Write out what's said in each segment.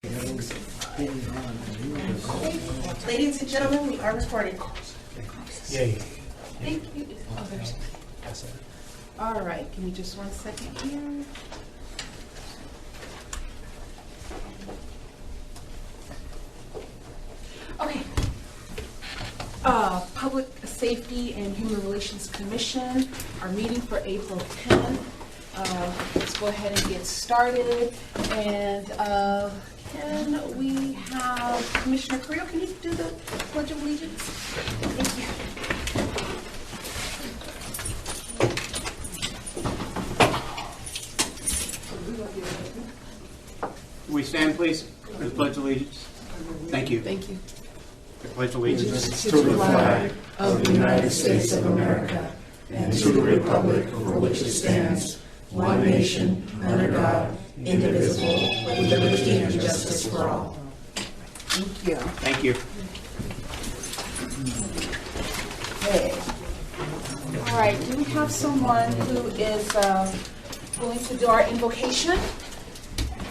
Ladies and gentlemen, we are recording. Yay. Thank you. Oh, there's. All right, give me just 1 second here. Okay. Public Safety and Human Relations Commission, our meeting for April 10th. Let's go ahead and get started. And can we have Commissioner Carrillo, can you do the Pledge of Allegiance? Thank you. We stand, please, for the Pledge of Allegiance. Thank you. Thank you. The Pledge of Allegiance To the flag of the United States of America and to the republic for which it stands, one nation, under God, indivisible, with liberty and justice for all. Thank you. Thank you. Okay. All right, do we have someone who is willing to do our invocation?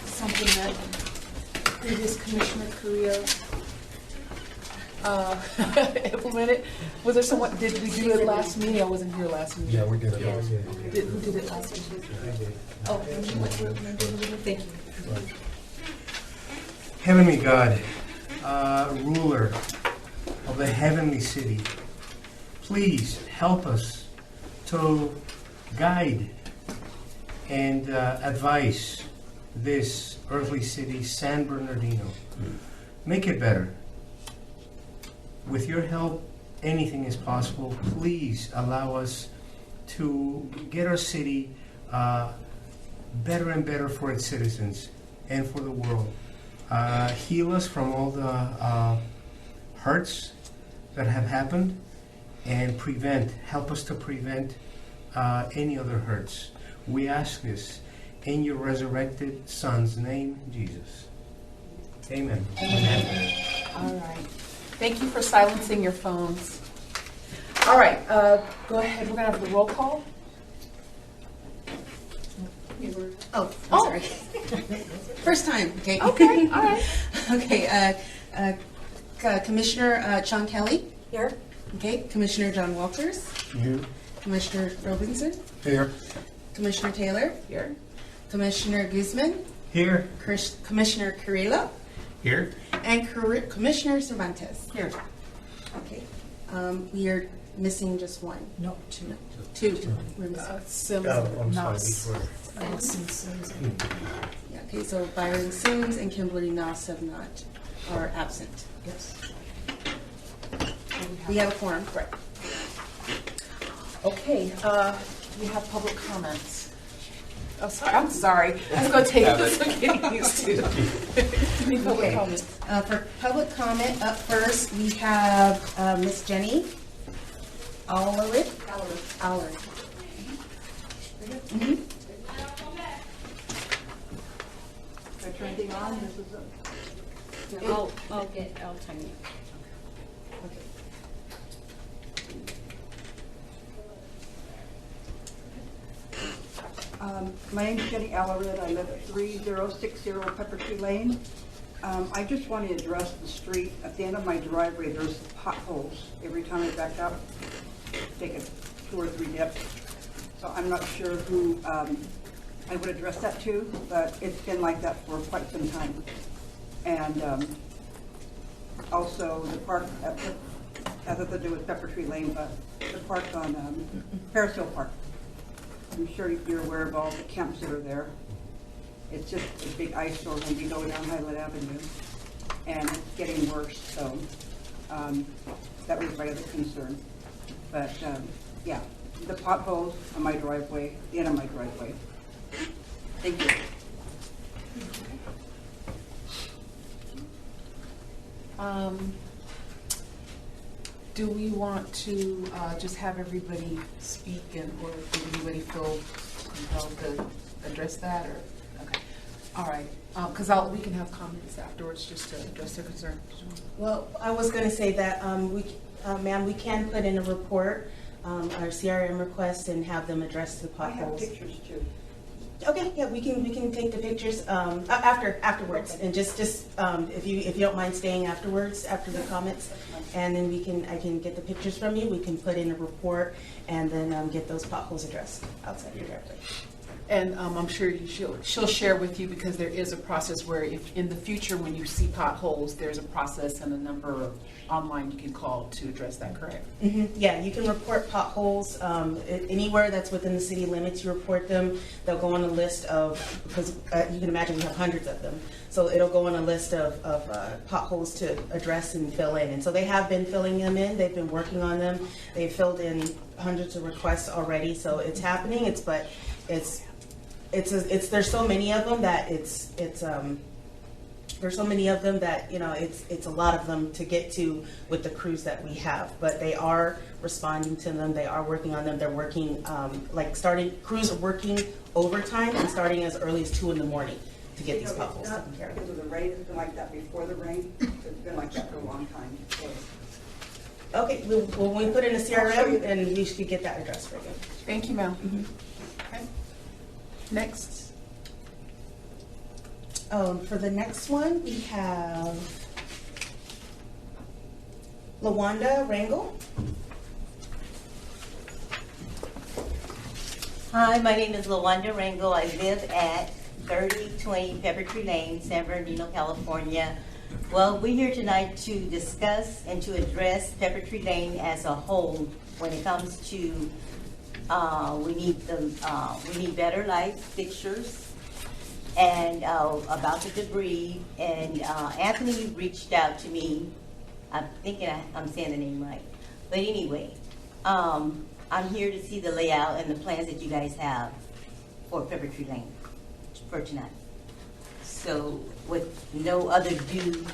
Something that previous Commissioner Carrillo implemented. Was there someone, did we do it last meeting? I wasn't here last meeting. Yeah, we did it. Who did it last meeting? Oh, thank you. Heavenly God, ruler of the heavenly city, please help us to guide and advise this earthly city, San Bernardino. Make it better. With your help, anything is possible. Please allow us to get our city better and better for its citizens and for the world. Heal us from all the hurts that have happened and help us to prevent any other hurts. We ask this in your resurrected Son's name, Jesus. Amen. All right. Thank you for silencing your phones. All right, go ahead. We're going to have the roll call. Oh, I'm sorry. First time, okay? Okay, all right. Okay, Commissioner Sean Kelly. Here. Okay, Commissioner John Walters. Here. Commissioner Robinson. Here. Commissioner Taylor. Here. Commissioner Guzman. Here. Commissioner Carrillo. Here. And Commissioner Cervantes. Here. Okay. We are missing just one. No, two. Two. We're missing. Sims, I'm Nos. sorry. Yeah, okay, so Byron Sims and Kimberly Noss are absent. Yes. We have a quorum. Right. Okay, we have public comments. Oh, sorry, I'm sorry. That's going to take us getting used to. Any public Okay. comments? For public comment, up first, we have Miss Jenny Allery. Mhm. I turn anything on? This is I'll time you. Okay. My name's Jenny Allered. I live at 3060 Pepper Tree Lane. I just want to address the street. At the end of my driveway, there's potholes. Every time I back up, take a 2 or 3 dips. So I'm not sure who I would address that to, but it's been like that for quite some time. And also the park, has nothing to do with Pepper Tree Lane, but the park on Paris Hill Park. I'm sure you're aware of all the camps that are there. It's just a big eyesore when you go down Highland Avenue, and it's getting worse, so that was my other concern. But yeah, the potholes on my driveway, the end of my driveway. Thank you. Do we want to just have everybody speak, or does anybody feel compelled to address that? Or okay, all right, because we can have comments afterwards just to address their concern. Well, I was going to say that, ma'am, we can put in a report, our CRM request, and have them address the I have potholes. pictures too. Okay, yeah, we can take the pictures afterwards, and just if you don't mind staying afterwards after the comments, and then I can get the pictures from you. We can put in a report and then get those potholes addressed outside your driveway. And I'm sure she'll share with you, because there is a process where if in the future when you see potholes, there's a process and a number online you can call to address that, correct? Yeah, you can report potholes anywhere that's within the city limits. You report them. They'll go on a list of, because you can imagine we have hundreds of them. So it'll go on a list of potholes to address and fill in. And so they have been filling them in. They've been working on them. They've filled in hundreds of requests already. So it's happening. There's so many of them that there's so many of them that, you know, it's a lot of them to get to with the crews that we have, but they are responding to them. They are working on them. They're working, crews are working overtime and starting as early as 2 in the morning to get these potholes taken care of. Because of the rain, it's been like that before the rain. It's been like that for a long time. So Okay, when we put in a CRM, and you should get that address for you. Thank you, Mel. Okay. Next. For the next one, we have Lawanda Rangel. Hi, my name is Lawanda Rangel. I live at 3020 Pepper Tree Lane, San Bernardino, California. Well, we're here tonight to discuss and to address Pepper Tree Lane as a whole when it comes to we need better light fixtures and about the debris. And Anthony reached out to me. I'm thinking I'm saying the name right, but anyway, I'm here to see the layout and the plans that you guys have for Pepper Tree Lane for tonight. So with no other due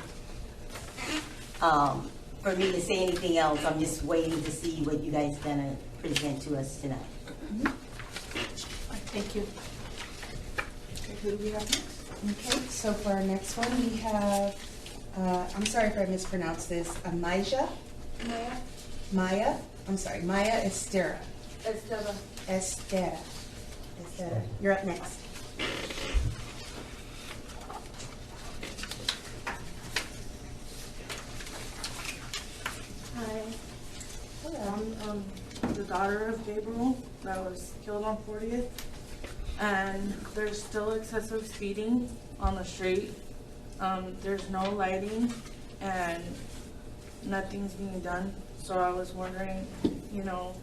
for me to say anything else, I'm just waiting to see what you guys are gonna present to us tonight. Thank you. Okay, who do we have next? Okay, so for our next one, we have, I'm sorry if I mispronounced this, Maya Estera. Estera. You're up next. Hi, I'm the daughter of Gabriel that was killed on 40th, and there's still excessive speeding on the street. There's no lighting and nothing's being done. So I was wondering, you know,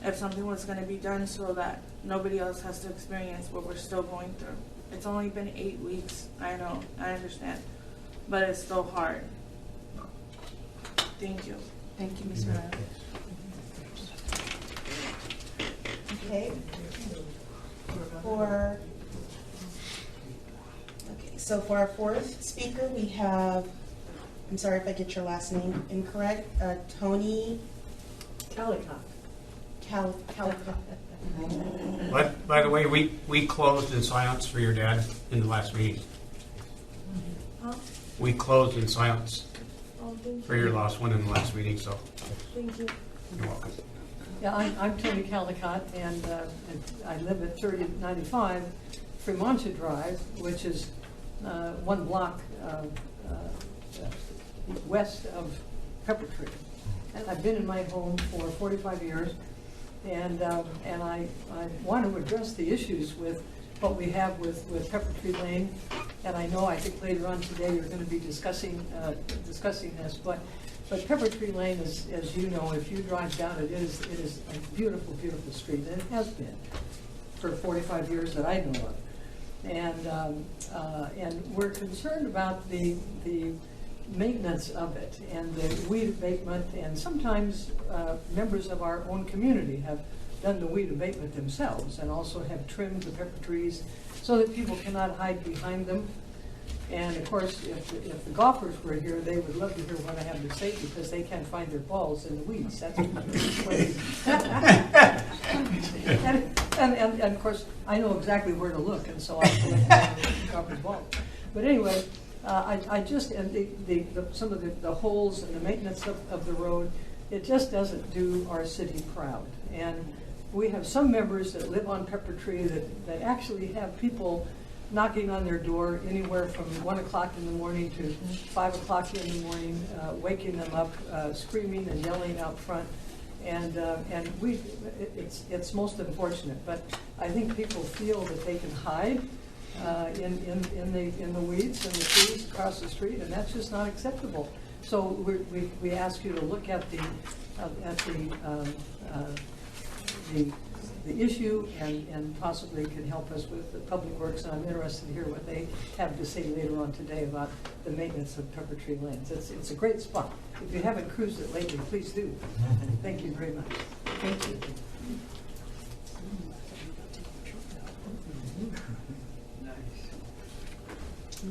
if something was going to be done so that nobody else has to experience what we're still going through. It's only been 8 weeks. I know, I understand, but it's still hard. Thank you. Thank you, Ms. Ryan. Okay. So for our fourth speaker, we have, I'm sorry if I get your last name incorrect, Tony Calicott. By the way, we closed in silence for your dad in the last meeting. Huh? We closed in silence Oh, thank for your lost one in the last meeting, so Thank you. you're welcome. Yeah, I'm Tony Calicott, and I live at 3095 Fremont Drive, which is 1 block west of Pepper Tree. And I've been in my home for 45 years, and I want to address the issues with what we have with Pepper Tree Lane. And I think later on today you're going to be discussing this, but Pepper Tree Lane is, as you know, if you drive down it is a beautiful, beautiful street, and it has been for 45 years that I know of. And we're concerned about the maintenance of it and the weed abatement, and sometimes members of our own community have done the weed abatement themselves and also have trimmed the pepper trees so that people cannot hide behind them. And of course, if the golfers were here, they would love to hear what I have to say, because they can't find their balls in the weeds. That's and of course, I know exactly where to look, and so I collect the golfers' balls. But anyway, I just, and some of the holes and the maintenance of the road, it just doesn't do our city proud. And we have some members that live on Pepper Tree that actually have people knocking on their door anywhere from 1 o'clock in the morning to 5 o'clock in the morning, waking them up, screaming and yelling out front. And it's most unfortunate, but I think people feel that they can hide in the weeds and the trees across the street, and that's just not acceptable. So we ask you to look at the issue and possibly can help us with the Public Works, and I'm interested to hear what they have to say later on today about the maintenance of Pepper Tree Lanes. It's a great spot. If you haven't cruised it lately, please do. Thank you very much. Thank you.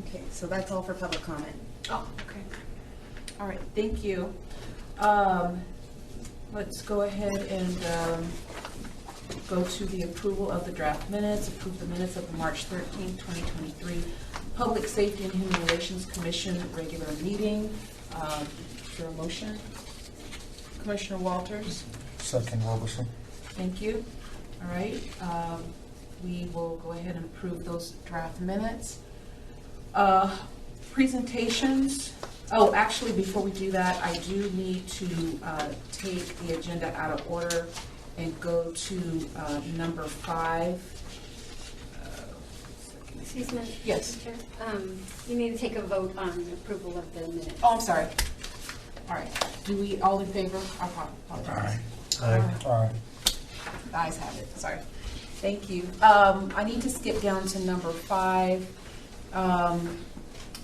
Okay, so that's all for public comment. Oh, okay. All right, thank you. Let's go ahead and go to the approval of the draft minutes, approve the minutes of the March 13th, 2023 Public Safety and Human Relations Commission regular meeting. Is there a motion? Commissioner Walters? Second, Roberson. Thank you. All right, we will go ahead and approve those draft minutes. Presentations. Oh, actually, before we do that, I do need to take the agenda out of order and go to number 5. Excuse me. Yes. Chair. You need to take a vote on approval of the minutes. Oh, I'm sorry. All right. Do we all in favor? I apologize. All right. The ayes have it. Sorry. Thank you. I need to skip down to number 5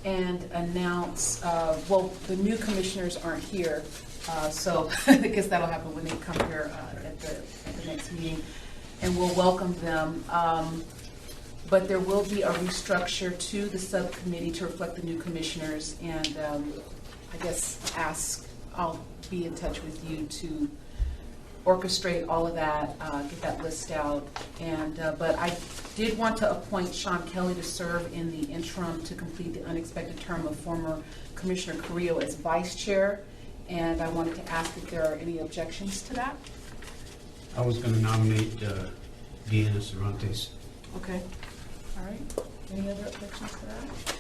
and announce, well, the new commissioners aren't here, so I guess that'll happen when they come here at the next meeting, and we'll welcome them. But there will be a restructure to the subcommittee to reflect the new commissioners, and I guess I'll be in touch with you to orchestrate all of that, get that list out. And but I did want to appoint Sean Kelly to serve in the interim to complete the unexpected term of former Commissioner Carrillo as vice chair. And I wanted to ask if there are any objections to that. I was going to nominate Deanna Cervantes. Okay. All right. Any other objections to that?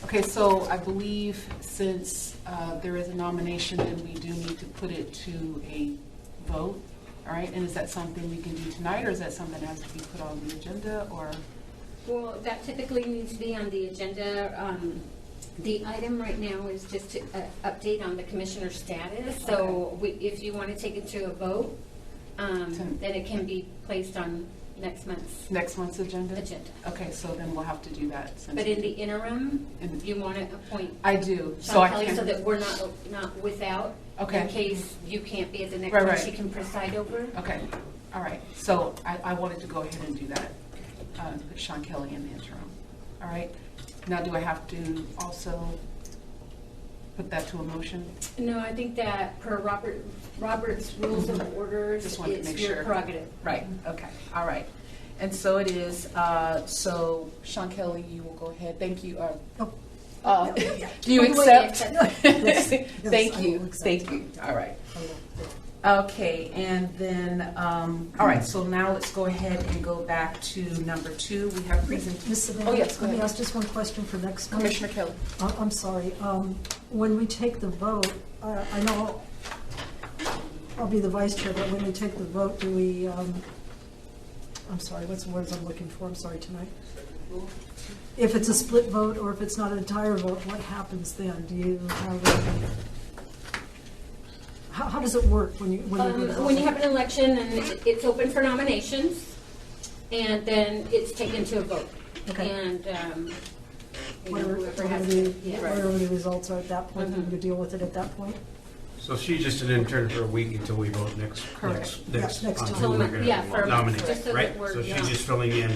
Okay, so I believe since there is a nomination, then we do need to put it to a vote. All right, and is that something we can do tonight, or is that something that has to be put on the agenda, or? Well, that typically needs to be on the agenda. The item right now is just to update on the commissioner status. So if you want to take it to a vote, then it can be placed on next month's agenda. Okay, so then we'll have to do that. But in the interim, you want to appoint I do. Sean Kelly so that we're not without. Okay. In case you can't be at the next Right, one, right. she can preside over. Okay, all right. So I wanted to go ahead and do that, put Sean Kelly in the interim. All right. Now, do I have to also put that to a motion? No, I think that per Robert's Rules of Orders, Just wanted to it's make your sure. prerogative. Right, okay, all right. And so it is, so Sean Kelly, you will go ahead. Thank you. Do you accept? Thank you, thank you. All right. Okay, and then, all right, so now let's go ahead and go back to number 2. We have presentation. Ms. Savannah, Oh, yes, go let me ahead. ask just one question for next month. Commissioner Kelly. I'm sorry. When we take the vote, I know I'll be the vice chair, but when we take the vote, do we, I'm sorry, what's the words I'm looking for? I'm sorry tonight. If it's a split vote or if it's not an entire vote, what happens then? Do you have how does it work when you do the vote? When you have an election and it's open for nominations, and then it's taken to a vote. Okay. And, Whatever whoever has it. Yeah. whatever the results are at that point, then you deal with it at that point? So she's just an intern for a week until we vote next Correct. next on time. who we're going Yeah, for a to month, nominate, just so that right? we're- So yeah. she's just filling in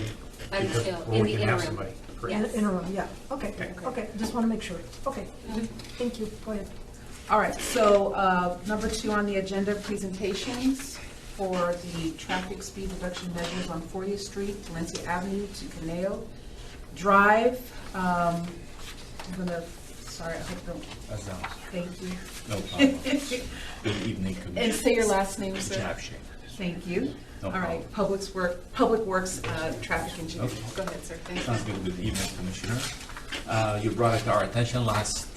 because Until, we in the can have interim. somebody. Correct. In Yes. the interim, yeah. Okay, Okay. okay. Just want to make sure. Okay. Thank you. Go ahead. All right, so number 2 on the agenda, presentations for the traffic speed reduction measures on 40th Street, Valencia Avenue to Caneo Drive. I'm gonna, sorry, I hope don't, thank you. No problem. Good evening, And Commissioner. say your last name, sir. Jab Shaker. Thank you. All problem. right, Public Works, Traffic Engineer. Go ahead, sir. Thank you. Sounds good. Good evening, Commissioner. You brought it to our attention last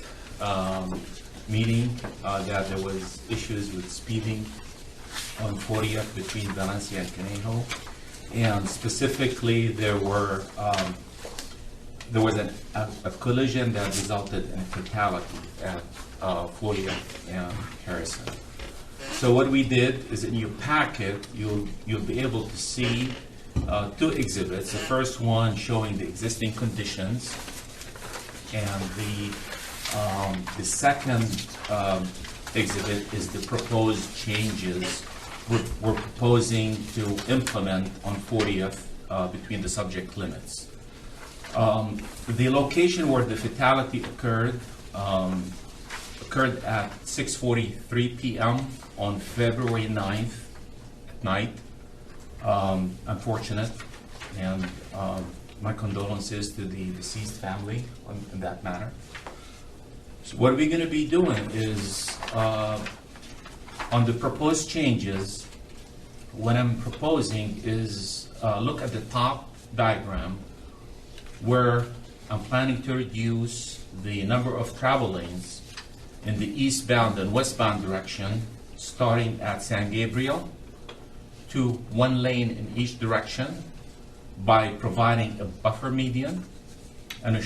meeting that there was issues with speeding on 40th between Valencia and Conejo. And specifically, there was a collision that resulted in a fatality at 40th and Harrison. So what we did is in your packet, you'll be able to see two exhibits. The first one showing the existing conditions, and the second exhibit is the proposed changes we're proposing to implement on 40th between the subject limits. The location where the fatality occurred at 6:43 p.m. on February 9th at night. Unfortunate, and my condolences to the deceased family in that matter. So what we're going to be doing is, on the proposed changes, what I'm proposing is look at the top diagram where I'm planning to reduce the number of travel lanes in the eastbound and westbound direction, starting at San Gabriel, to 1 lane in each direction by providing a buffer median and a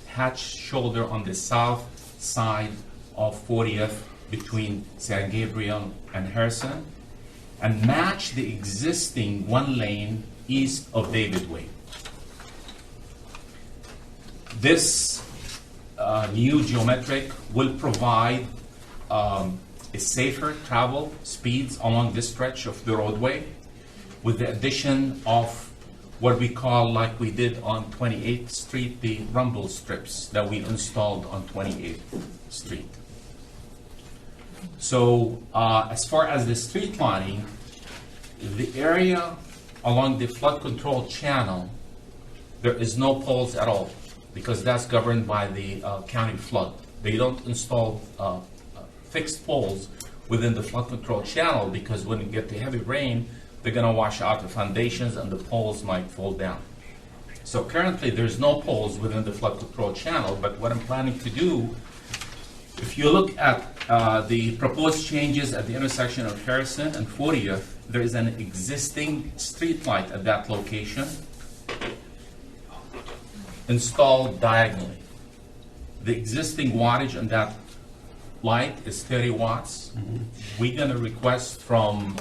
hatched shoulder on the south side of 40th between San Gabriel and Harrison, and match the existing 1 lane east of David Way. This new geometric will provide a safer travel speeds along this stretch of the roadway, with the addition of what we call, like we did on 28th Street, the rumble strips that we installed on 28th Street. So as far as the street lighting, the area along the flood control channel, there is no poles at all, because that's governed by the county flood. They don't install fixed poles within the flood control channel, because when you get the heavy rain, they're going to wash out the foundations and the poles might fall down. So currently there's no poles within the flood control channel, but what I'm planning to do, if you look at the proposed changes at the intersection of Harrison and 40th, there is an existing street light at that location installed diagonally. The existing wattage on that light is 30 watts. We're going to request from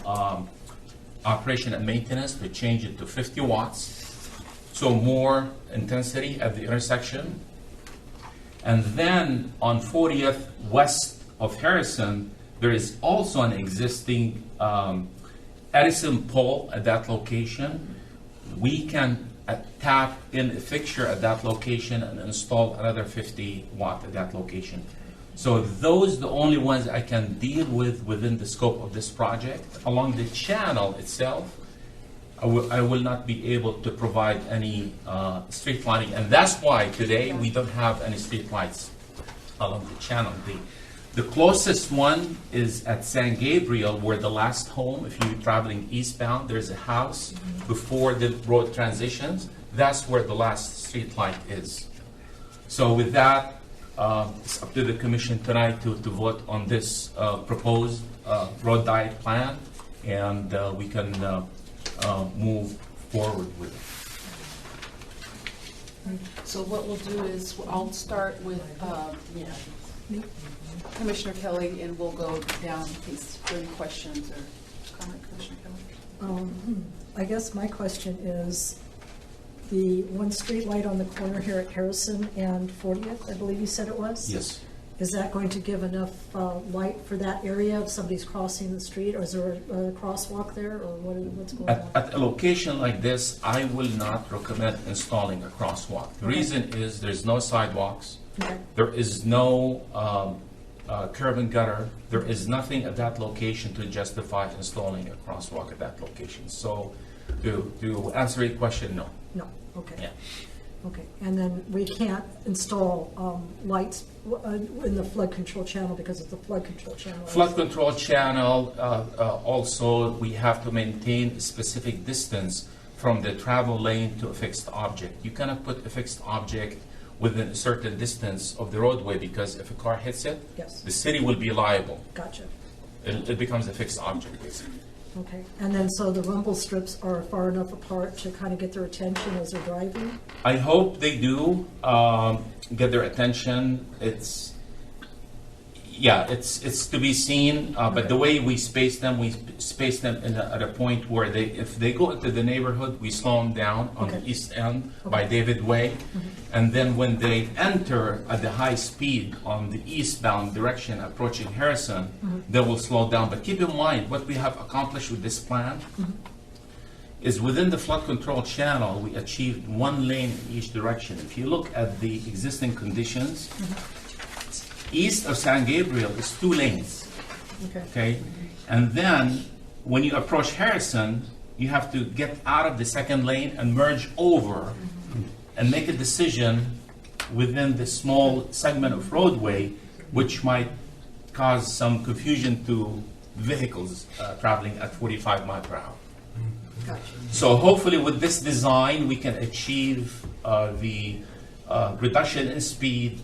operation and maintenance to change it to 50 watts, so more intensity at the intersection. And then on 40th west of Harrison, there is also an existing Edison pole at that location. We can tap in a fixture at that location and install another 50 watt at that location. So those are the only ones I can deal with within the scope of this project. Along the channel itself, I will not be able to provide any street lighting, and that's why today we don't have any street lights along the channel. The closest one is at San Gabriel, where the last home, if you're traveling eastbound, there's a house before the road transitions. That's where the last street light is. So with that, it's up to the commission tonight to vote on this proposed road diet plan, and we can move forward with it. So what we'll do is, I'll start with Commissioner Kelly, and we'll go down in case there are any questions or comment, Commissioner Kelly. I guess my question is, the one street light on the corner here at Harrison and 40th, I believe you said it was? Yes. Is that going to give enough light for that area if somebody's crossing the street, or is there a crosswalk there, or what's going on? At a location like this, I will not recommend installing a crosswalk. The reason is there's no sidewalks, there is no curb and gutter, there is nothing at that location to justify installing a crosswalk at that location. So to answer your question, no. No, okay. Yeah. Okay, and then we can't install lights in the flood control channel because of the flood control channel. Flood control channel, also, we have to maintain a specific distance from the travel lane to a fixed object. You cannot put a fixed object within a certain distance of the roadway, because if a car hits it, Yes. the city will be liable. Gotcha. It becomes a fixed object, basically. Okay, and then so the rumble strips are far enough apart to kind of get their attention as they're driving? I hope they do get their attention. It's to be seen, but the way we space them at a point where if they go into the neighborhood, we slow them down on the east end by David Way. And then when they enter at the high speed on the eastbound direction approaching Harrison, they will slow down. But keep in mind, what we have accomplished with this plan is within the flood control channel, we achieved 1 lane in each direction. If you look at the existing conditions, east of San Gabriel is 2 lanes. Okay? And then when you approach Harrison, you have to get out of the 2nd lane and merge over and make a decision within the small segment of roadway, which might cause some confusion to vehicles traveling at 45 miles per hour. So hopefully with this design, we can achieve the reduction in speed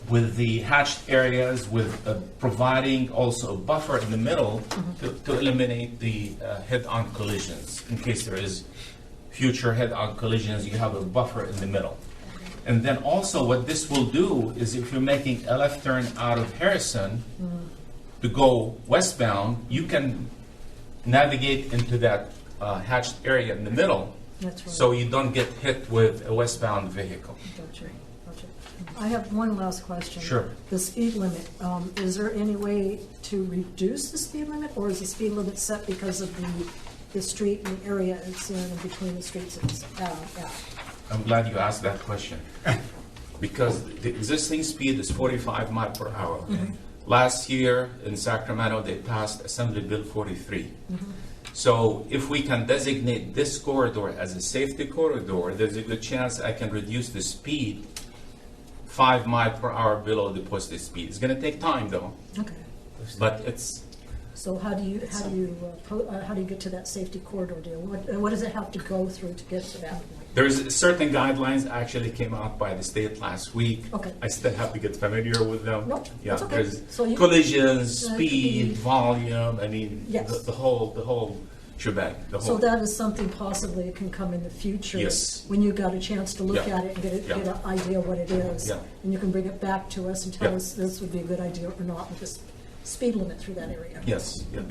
with the hatched areas, with providing also a buffer in the middle to eliminate the head-on collisions. In case there is future head-on collisions, you have a buffer in the middle. And then also what this will do is if you're making a left turn out of Harrison to go westbound, you can navigate into that hatched area in the middle. That's right. So you don't get hit with a westbound vehicle. Gotcha. I have one last question. Sure. The speed limit, is there any way to reduce the speed limit, or is the speed limit set because of the street and the area it's in and between the streets it's at? I'm glad you asked that question. Because the existing speed is 45 miles per hour. Last year in Sacramento, they passed Assembly Bill 43. So if we can designate this corridor as a safety corridor, there's a good chance I can reduce the speed 5 miles per hour below the posted speed. It's going to take time, though. Okay. But it's So how do you get to that safety corridor deal? What does it have to go through to get to that point? there's certain guidelines actually came out by the state last week. Okay. I still have to get familiar with them. Nope, Yeah, that's okay. there's So you- collisions, That could speed, be- volume. I mean, Yes. the whole shebang. The So whole. that is something possibly can come in the future. Yes. When you got a chance to look Yeah. at it and get Yeah. an idea what it is. Yeah. And you can bring it back to us and tell Yeah. us this would be a good idea or not with this speed limit through that area. Yes. Yeah.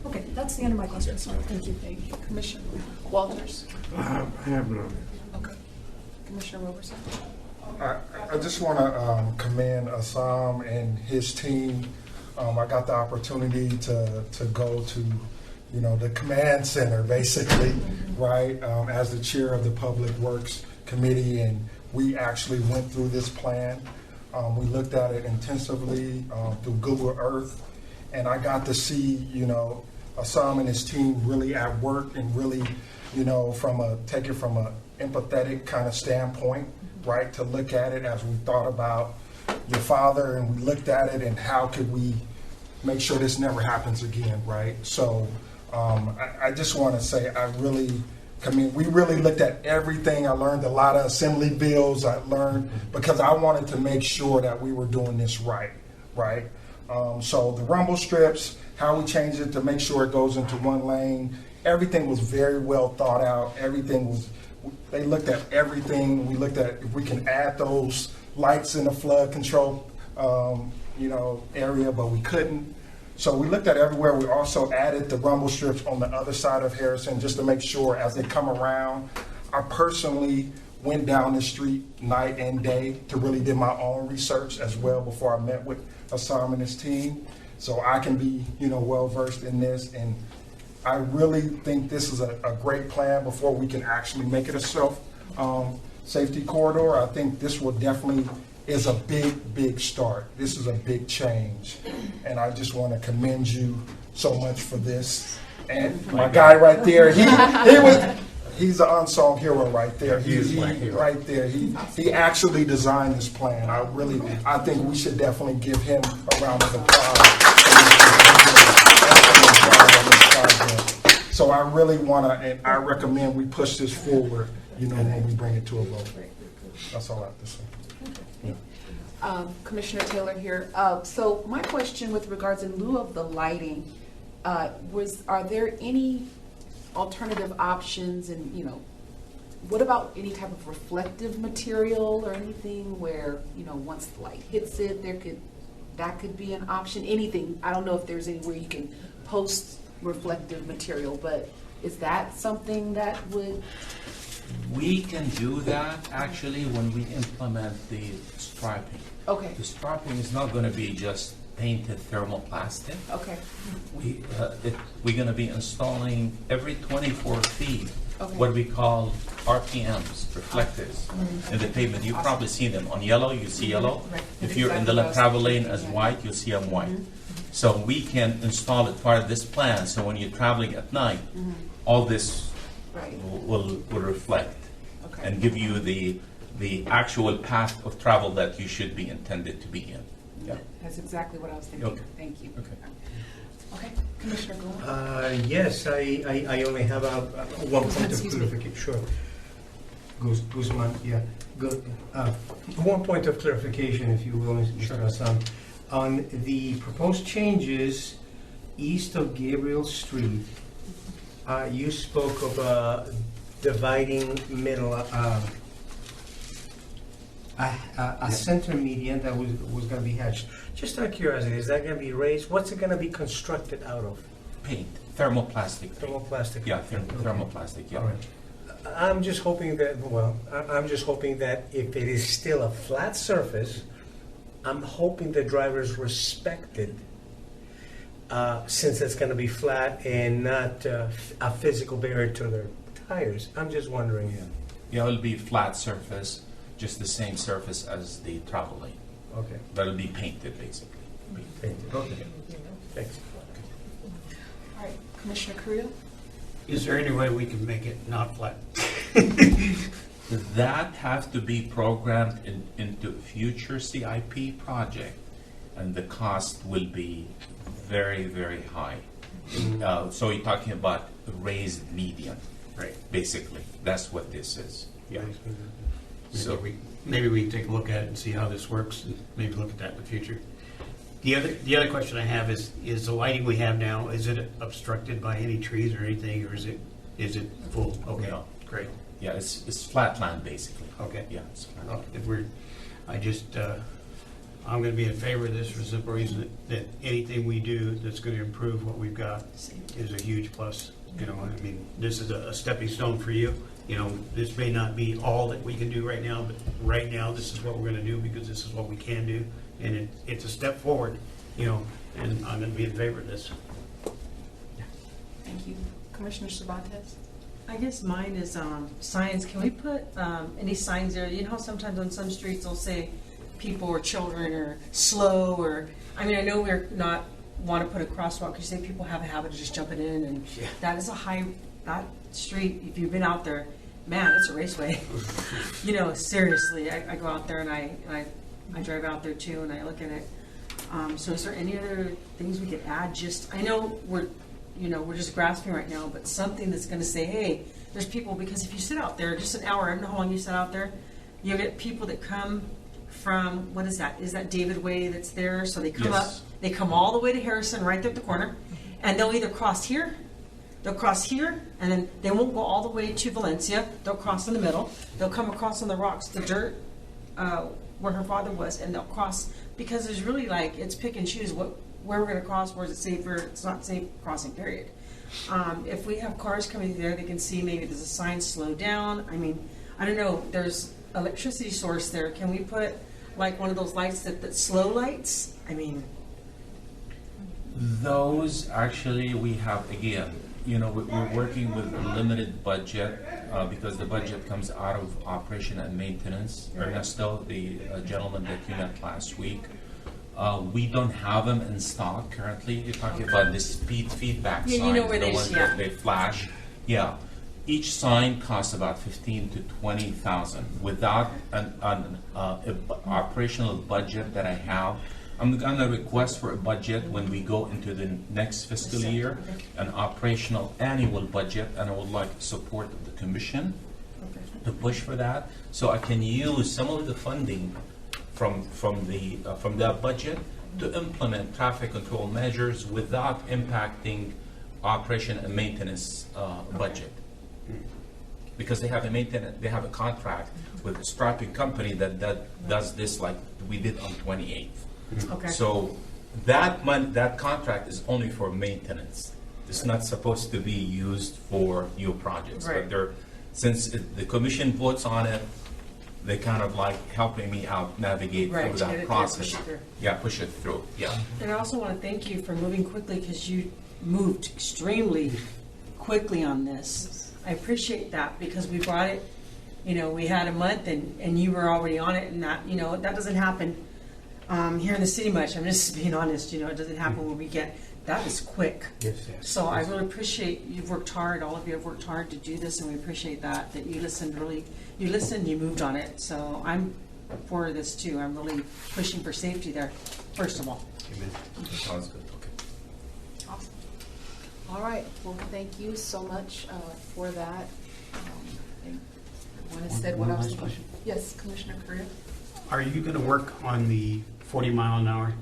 Okay, that's the end of my questions. Thank you. Thank you. Commissioner Walters? I have none. Okay. Commissioner Roberson? I just want to commend Assam and his team. I got the opportunity to go to, the command center, basically, right, as the chair of the Public Works Committee, and we actually went through this plan. We looked at it intensively through Google Earth, and I got to see, Assam and his team really at work and really, take it from a empathetic kind of standpoint, right, to look at it as we thought about your father, and we looked at it and how could we make sure this never happens again, right? So I just want to say we really looked at everything. I learned a lot of assembly bills. I learned because I wanted to make sure that we were doing this right? So the rumble strips, how we changed it to make sure it goes into one lane, everything was very well thought out. They looked at everything. We looked at if we can add those lights in the flood control, area, but we couldn't. So we looked at everywhere. We also added the rumble strips on the other side of Harrison just to make sure as they come around. I personally went down the street night and day to really do my own research as well before I met with Assam and his team. So I can be, well versed in this. And I really think this is a great plan before we can actually make it a safety corridor. I think this will definitely is a big start. This is a big change. And I just want to commend you so much for this. And my guy right there, he's an unsung hero right there. He is my hero. Right there. He actually designed this plan. I think we should definitely give him a round of applause. So I really want to, and I recommend we push this forward, when we bring it to a vote. That's all I have to say. Commissioner Taylor here. So my question with regards in lieu of the lighting, are there any alternative options and, what about any type of reflective material or anything where, once the light hits it, that could be an option? Anything. I don't know if there's anywhere you can post reflective material, but is that something that would? We can do that actually when we implement the striping. Okay. The striping is not going to be just painted thermoplastic. Okay. We're going to be installing every 24 feet Okay. what we call RPMs, reflectors, in the pavement. You've probably seen them. On yellow, you see yellow. Right. If you're in the left travel lane as white, you'll see them white. So we can install it part of this plan, so when you're traveling at night, all this Right. will reflect Okay. and give you the actual path of travel that you should be intended to be in. Yeah. That's exactly what I was thinking. Okay. Thank you. Okay. Okay, Commissioner Gould? Yes, I only have one point of Excuse me. clarification. Sure. Guzman, yeah. Good. One point of clarification, if you will, Mr. Hassan. On the proposed changes east of Gabriel Street, you spoke of dividing middle, a center median that was going to be hatched. Just out of curiosity, is that going to be raised? What's it going to be constructed out of? Paint, thermoplastic. Thermoplastic. Yeah, thermoplastic, yeah. All right. I'm just hoping that, if it is still a flat surface, I'm hoping the drivers respect it, since it's going to be flat and not a physical barrier to their tires. I'm just wondering. Yeah, it'll be flat surface, just the same surface as the travel lane. Okay. But it'll be painted, basically. Painted. Okay. Thanks. All right, Commissioner Creel? Is there any way we can make it not flat? That has to be programmed into future CIP project, and the cost will be very, very high. So you're talking about raised median, Right. basically. That's what this is. Yeah. So maybe we can take a look at it and see how this works, and maybe look at that in the future. The other question I have is the lighting we have now, is it obstructed by any trees or anything, or is it full? Okay, No. great. Yeah, it's flat land, basically. Okay. Yeah, it's flat land. I'm going to be in favor of this for the simple reason that anything we do that's going to improve what we've got is a huge plus. This is a stepping stone for you. This may not be all that we can do right now, but right now this is what we're going to do because this is what we can do, and it's a step forward. And I'm going to be in favor of this. Thank you. Commissioner Cervantes? I guess mine is signs. Can we put any signs there? You know how sometimes on some streets they'll say people or children or slow or, I know we're not want to put a crosswalk because you say people have a habit of just jumping in, and that is that street, if you've been out there, man, it's a raceway. Seriously, I go out there and I drive out there too and I look at it. So is there any other things we could add? I know we're just grasping right now, but something that's going to say, hey, there's people, because if you sit out there just an hour, I don't know how long you sit out there, you get people that come from, what is that? Is that David Way that's there? So they come up, they come all the way to Harrison right there at the corner, and they'll either cross here, and then they won't go all the way to Valencia. They'll cross in the middle. They'll come across on the rocks, the dirt, where her father was, and they'll cross, because there's really it's pick and choose where we're going to cross, where is it safer, it's not safe crossing, period. If we have cars coming there, they can see maybe there's a sign, slow down. I don't know, there's electricity source there. Can we put one of those lights that slow lights? Those actually we have, again, we're working with a limited budget because the budget comes out of operation and maintenance. Ernesto, the gentleman that you met last week, we don't have them in stock currently. You're talking about the speed feedback signs, you know where the they ones that they flash. Yeah. Each sign costs about 15 to 20,000. Without an operational budget that I have, I'm gonna request for a budget when we go into the next fiscal year, an operational annual budget, and I would like support of the commission to push for that, so I can use some of the funding from that budget to implement traffic control measures without impacting operation and maintenance budget. Because they have a contract with a striping company that does this like we did on 28th. Okay. So that contract is only for maintenance. It's not supposed to be used for new projects. Right. But since the commission votes on it, they kind of like helping me out navigate Right, through to get that it there, process. push it through. Yeah, push it through, yeah. And I also want to thank you for moving quickly because you moved extremely quickly on this. I appreciate that because we brought it, we had a month and you were already on it, and that, that doesn't happen here in the city much. I'm just being honest, it doesn't happen when we get, that is quick. Yes, yes. So I really appreciate, you've worked hard, all of you have worked hard to do this, and we appreciate that you listened, you moved on it. So I'm for this too. I'm really pushing for safety there, first of all. Amen. Sounds good, okay. Awesome. All right, well, thank you so much for that. Everyone has said what I was One last question. Yes, Commissioner Correa? Are you gonna work on the 40 mile an hour?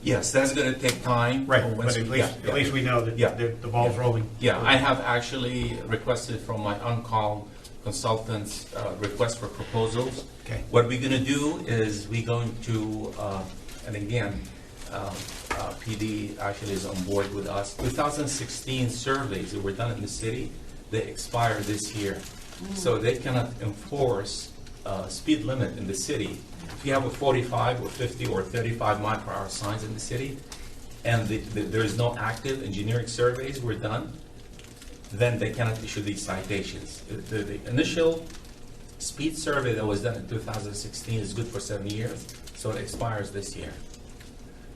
Yes, that's gonna take time. Right, Once but we- at least we know that Yeah. the ball's rolling. Yeah, I have actually requested from my on-call consultants, request for proposals. Okay. What we're gonna do is we're going to, and again, PD actually is on board with us. 2016 surveys that were done in the city, they expire this year. So they cannot enforce speed limit in the city. If you have a 45 or 50 or 35 mile per hour signs in the city, and there is no active engineering surveys were done, then they cannot issue these citations. The initial speed survey that was done in 2016 is good for 7 years, so it expires this year.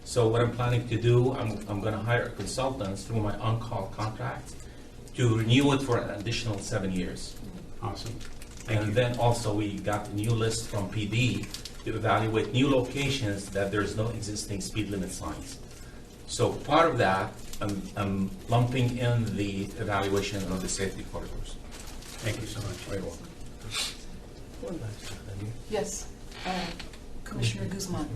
So what I'm planning to do, I'm gonna hire consultants through my on-call contract to renew it for an additional 7 years. Awesome. Thank you. And then also we got a new list from PD to evaluate new locations that there's no existing speed limit signs. So part of that, I'm lumping in the evaluation of the safety corridors. Thank you so much. Very welcome. Yes, Commissioner Guzman.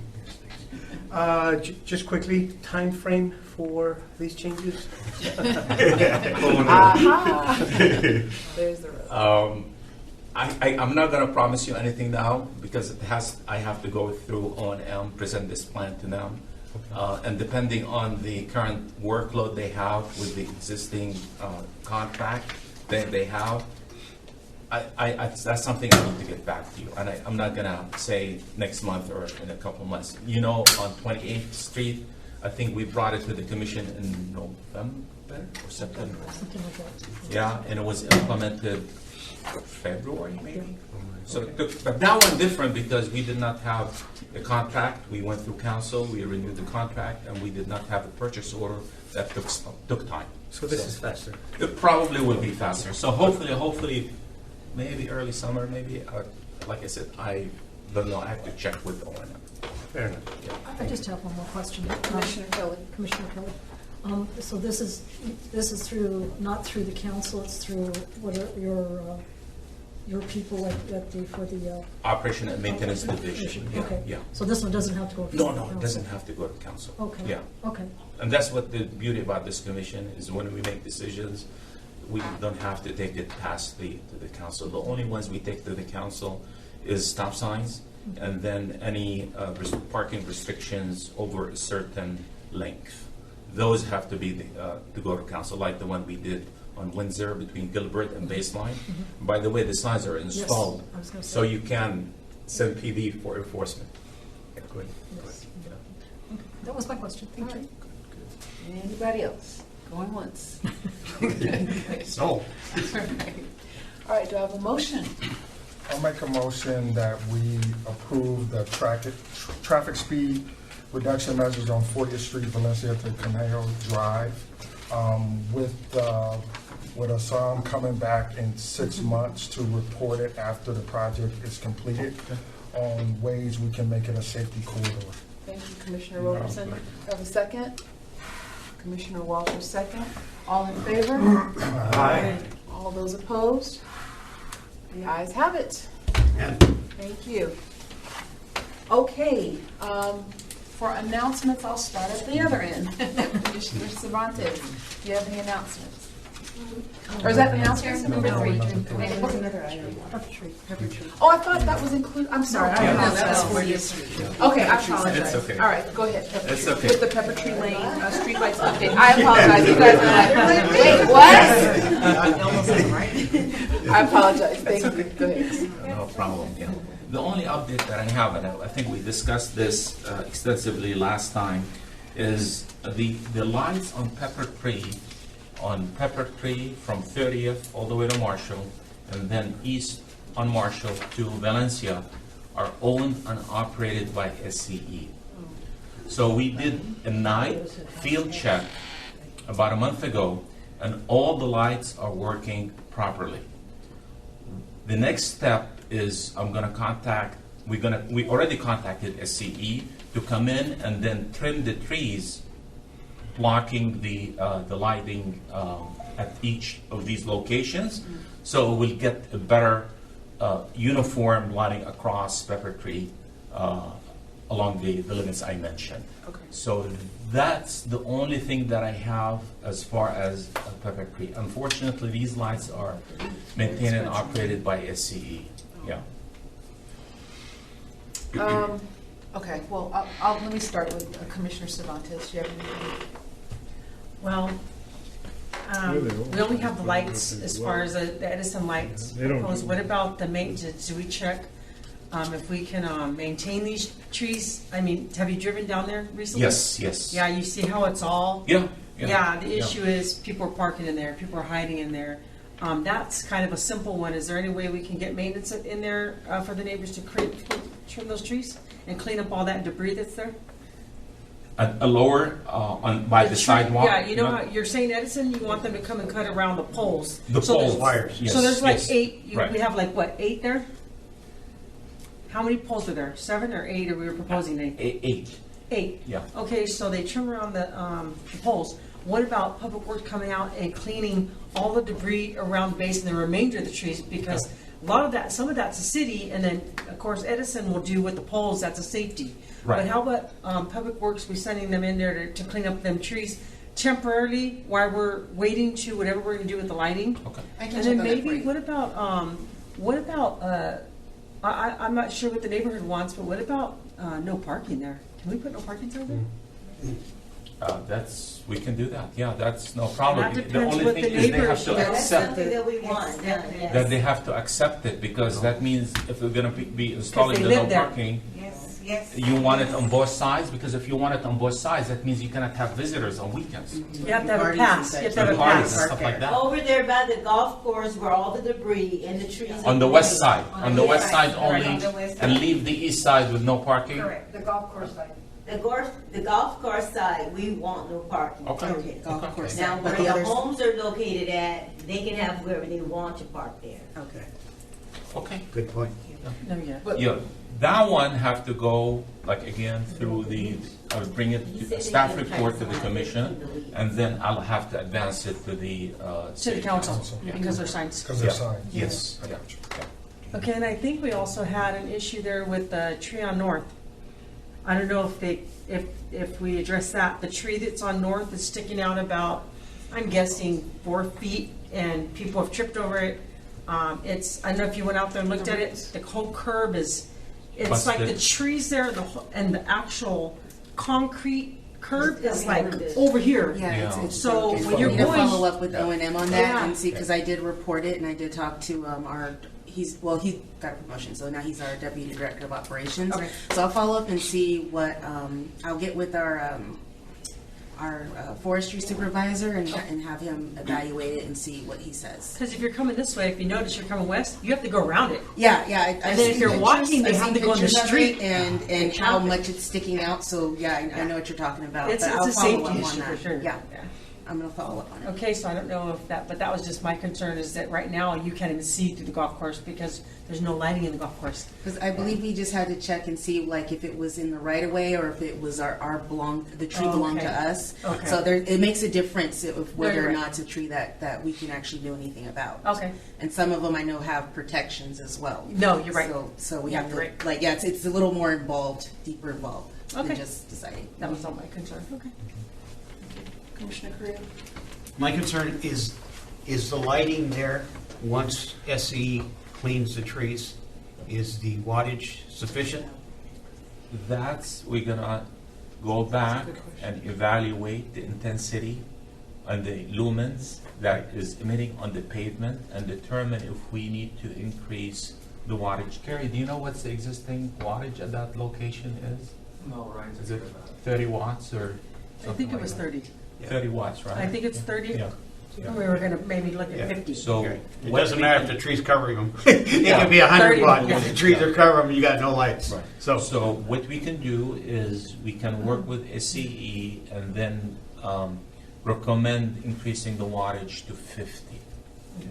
Just quickly, time frame for these changes? Aha! There's the road. I'm not gonna promise you anything now because I have to go through O&M, present this plan to them. And depending on the current workload they have with the existing contract that they have, that's something I need to get back to you. And I'm not gonna say next month or in a couple of months. On 28th Street, I think we brought it to the commission in November or September. Something like that. Yeah, and it was implemented February, maybe? So, but that one different because we did not have a contract. We went through council, we renewed the contract, and we did not have a purchase order. That took time. So this is faster. It probably will be faster. So hopefully, maybe early summer, maybe. Like I said, I don't know. I have to check with O&M. Fair enough. I just have one more question. Commissioner Kelly. Commissioner Kelly. So this is through, not through the council, it's through what are your people for the. Operation and Maintenance Division. Yeah, Okay. yeah. So this one doesn't have to go to the No, council? it doesn't have to go to council. Okay. Yeah. Okay. And that's what the beauty about this commission is when we make decisions, we don't have to take it past to the council. The only ones we take to the council is stop signs and then any parking restrictions over a certain length. Those have to be to go to council, like the one we did on Windsor between Gilbert and Baseline. By the way, the signs are installed, I was gonna so say. you can send PD for enforcement. Good. Yes. Okay. That was my question. Thank you. Anybody else? Going once. So, All right, do I have a motion? I'll make a motion that we approve the traffic speed reduction measures on 40th Street, Valencia to Conejo Drive, with with Assam coming back in 6 months to report it after the project is completed on ways we can make it a safety corridor. Thank you, Commissioner Wilkerson. Have a second? Commissioner Walters, second. All in favor? Aye. All those opposed? The ayes have it. And Thank you. Okay, for announcements, I'll start at the other end. Commissioner Cervantes, do you have any announcements? Or is that the announcements? Number 3. There's another item. Pepper tree. Oh, I thought that was included, I'm sorry. I apologize. Okay, I apologize. It's okay. All right, go ahead. Pepper It's Tree. okay. With the Pepper Tree Lane streetlights update. I apologize. You guys are like, wait, what? I apologize. Thank you. Go ahead. No problem, yeah. The only update that I have, and I think we discussed this extensively last time, is the lights on Pepper Tree from 30th all the way to Marshall, and then east on Marshall to Valencia, are owned and operated by SCE. So we did a night field check about a month ago, and all the lights are working properly. The next step is we already contacted SCE to come in and then trim the trees blocking the lighting at each of these locations. So we'll get a better uniform lighting across Pepper Tree along the limits I mentioned. Okay. So that's the only thing that I have as far as Pepper Tree. Unfortunately, these lights are maintained and operated by SCE. Yeah. Okay, well, let me start with Commissioner Cervantes. Do you have anything? Well, we only have the lights as far as the Edison lights proposed. What about the maintenance? Do we check if we can maintain these trees? I mean, have you driven down there recently? Yes. Yeah, you see how it's all? Yeah. The issue is people are parking in there, people are hiding in there. That's kind of a simple one. Is there any way we can get maintenance in there for the neighbors to trim those trees and clean up all that debris that's there? A lower by the sidewalk? Yeah, you know how you're saying Edison, you want them to come and cut around the poles. The So poles, there's- wires. Yes, So there's like yes. 8, Right. we have like what, 8 there? How many poles are there? 7 or 8, or we were proposing 8? 8. 8. Yeah. Okay, so they trim around the poles. What about Public Works coming out and cleaning all the debris around the base and the remainder of the trees? Because a lot of that, some of that's a city, and then, of course, Edison will do with the poles, that's a safety. Right. But how about Public Works, we sending them in there to clean up them trees temporarily while we're waiting to whatever we're gonna do with the lighting? Okay. I can And check then on that for maybe, you. what about, I'm not sure what the neighborhood wants, but what about no parking there? Can we put no parking sign there? We can do that. Yeah, that's no problem. that The depends only what thing the is they have neighbors to do. That's accept something that we want done, yes. that they have to accept it, because that means if we're gonna be installing they the live no there. parking, Yes. you want it on both sides, because if you want it on both sides, that means you cannot have visitors on weekends. You have to have a pass, you have to have a And parties and pass. stuff like that. Over there by the golf course where all the debris and the trees. On the west side, on the west side Right, only, on the west and side. leave the east side with no parking? Correct. The golf course side. The golf course side, we want no parking. Okay. Golf Okay. course. Now, But where the the others- homes are located at, they can have whoever they want to park there. Okay. Okay. Good point. No, yeah. Yeah, that one have to go, like, again, through I would bring it, a staff report to the commission, and then I'll have to advance it to the, To the city council, Yeah. because they're signs. Because they're Yeah. signed. Yes, I got you. Yeah. Okay, and I think we also had an issue there with the tree on North. I don't know if we address that. The tree that's on North is sticking out about, I'm guessing, 4 feet, and people have tripped over it. I don't know if you went out there and looked at it, the whole curb it's like the Busted. trees there, and the actual concrete curb is like over here. Yeah. It's So broken. when you're We need to going- follow up with O&M on that Yeah. and see, because I did report it and I did talk to he got a promotion, so now he's our deputy director of operations. Okay. So I'll follow up and see what, I'll get with our forestry supervisor and have him evaluate it and see what he says. Because if you're coming this way, if you notice you're coming west, you have to go around it. Yeah. And then if you're walking, they have to go in the street. And how much it's sticking out, so yeah, I know what you're talking about. It's but a I'll follow safety up on issue for that. sure. Yeah. I'm gonna follow up on it. Okay, so I don't know if that, but that was just my concern, is that right now you can't even see through the golf course because there's no lighting in the golf course. Because I believe we just had to check and see like if it was in the right of way or if it was the tree belonged to Okay. us. Okay. So it makes a difference of whether Right, or right. not it's a tree that we can actually do anything about. Okay. And some of them I know have protections as well. No, you're right. So we Yeah, have to, you're right. like, yeah, it's a little more involved, deeper involved than Okay. just deciding. That was all my concern. Okay. Commissioner Creel? My concern is the lighting there, once SE cleans the trees, is the wattage sufficient? We're gonna go back and evaluate the intensity and the lumens that is emitting on the pavement and determine if we need to increase the wattage. Carrie, do you know what's the existing wattage at that location is? No, right. Is it 30 watts or I something think it like was that? 30. 30 watts, right? I think it's 30. Yeah. We were gonna maybe look Yeah. at 50. So It what doesn't we matter if can- the tree's covering them. It could be 100 30, watt, yeah. if the trees are covering them, you got no lights. Right. So, So what we can do is we can work with SCE and then recommend increasing the wattage to 50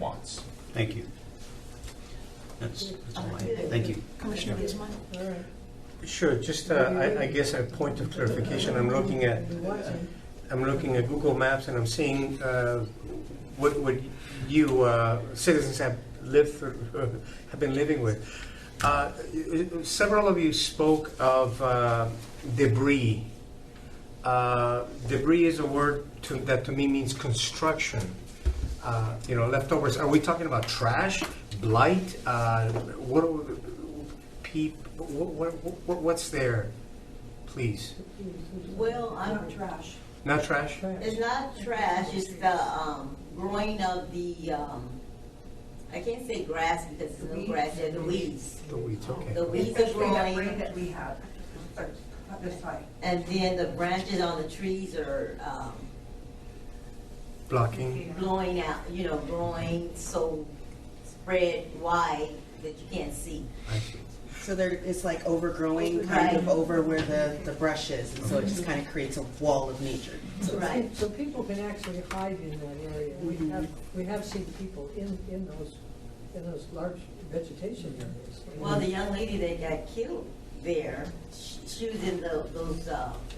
watts. thank you. That's all I have. Thank you. Commissioner Guzman? All right. Sure, just, I guess a point of clarification. I'm looking at Google Maps and I'm seeing what you citizens have have been living with. Several of you spoke of debris. Debris is a word that to me means construction. Leftovers. Are we talking about trash, blight? What's there, please? Well, Not trash. Not trash? it's not trash, it's the growing of the, I can't say grass because it's no grass, there, the weeds. The weeds, okay. The weeds are Especially that rain growing, that we had, this side. and then the branches on the trees are Blocking. blowing out, growing so spread wide that you can't see. I see. So it's like overgrowing kind of over where the brush is, and so it just kind of creates a wall of nature. Right. So people can actually hide in that area. We have seen people in those large vegetation areas. Well, the young lady that got killed there, she was in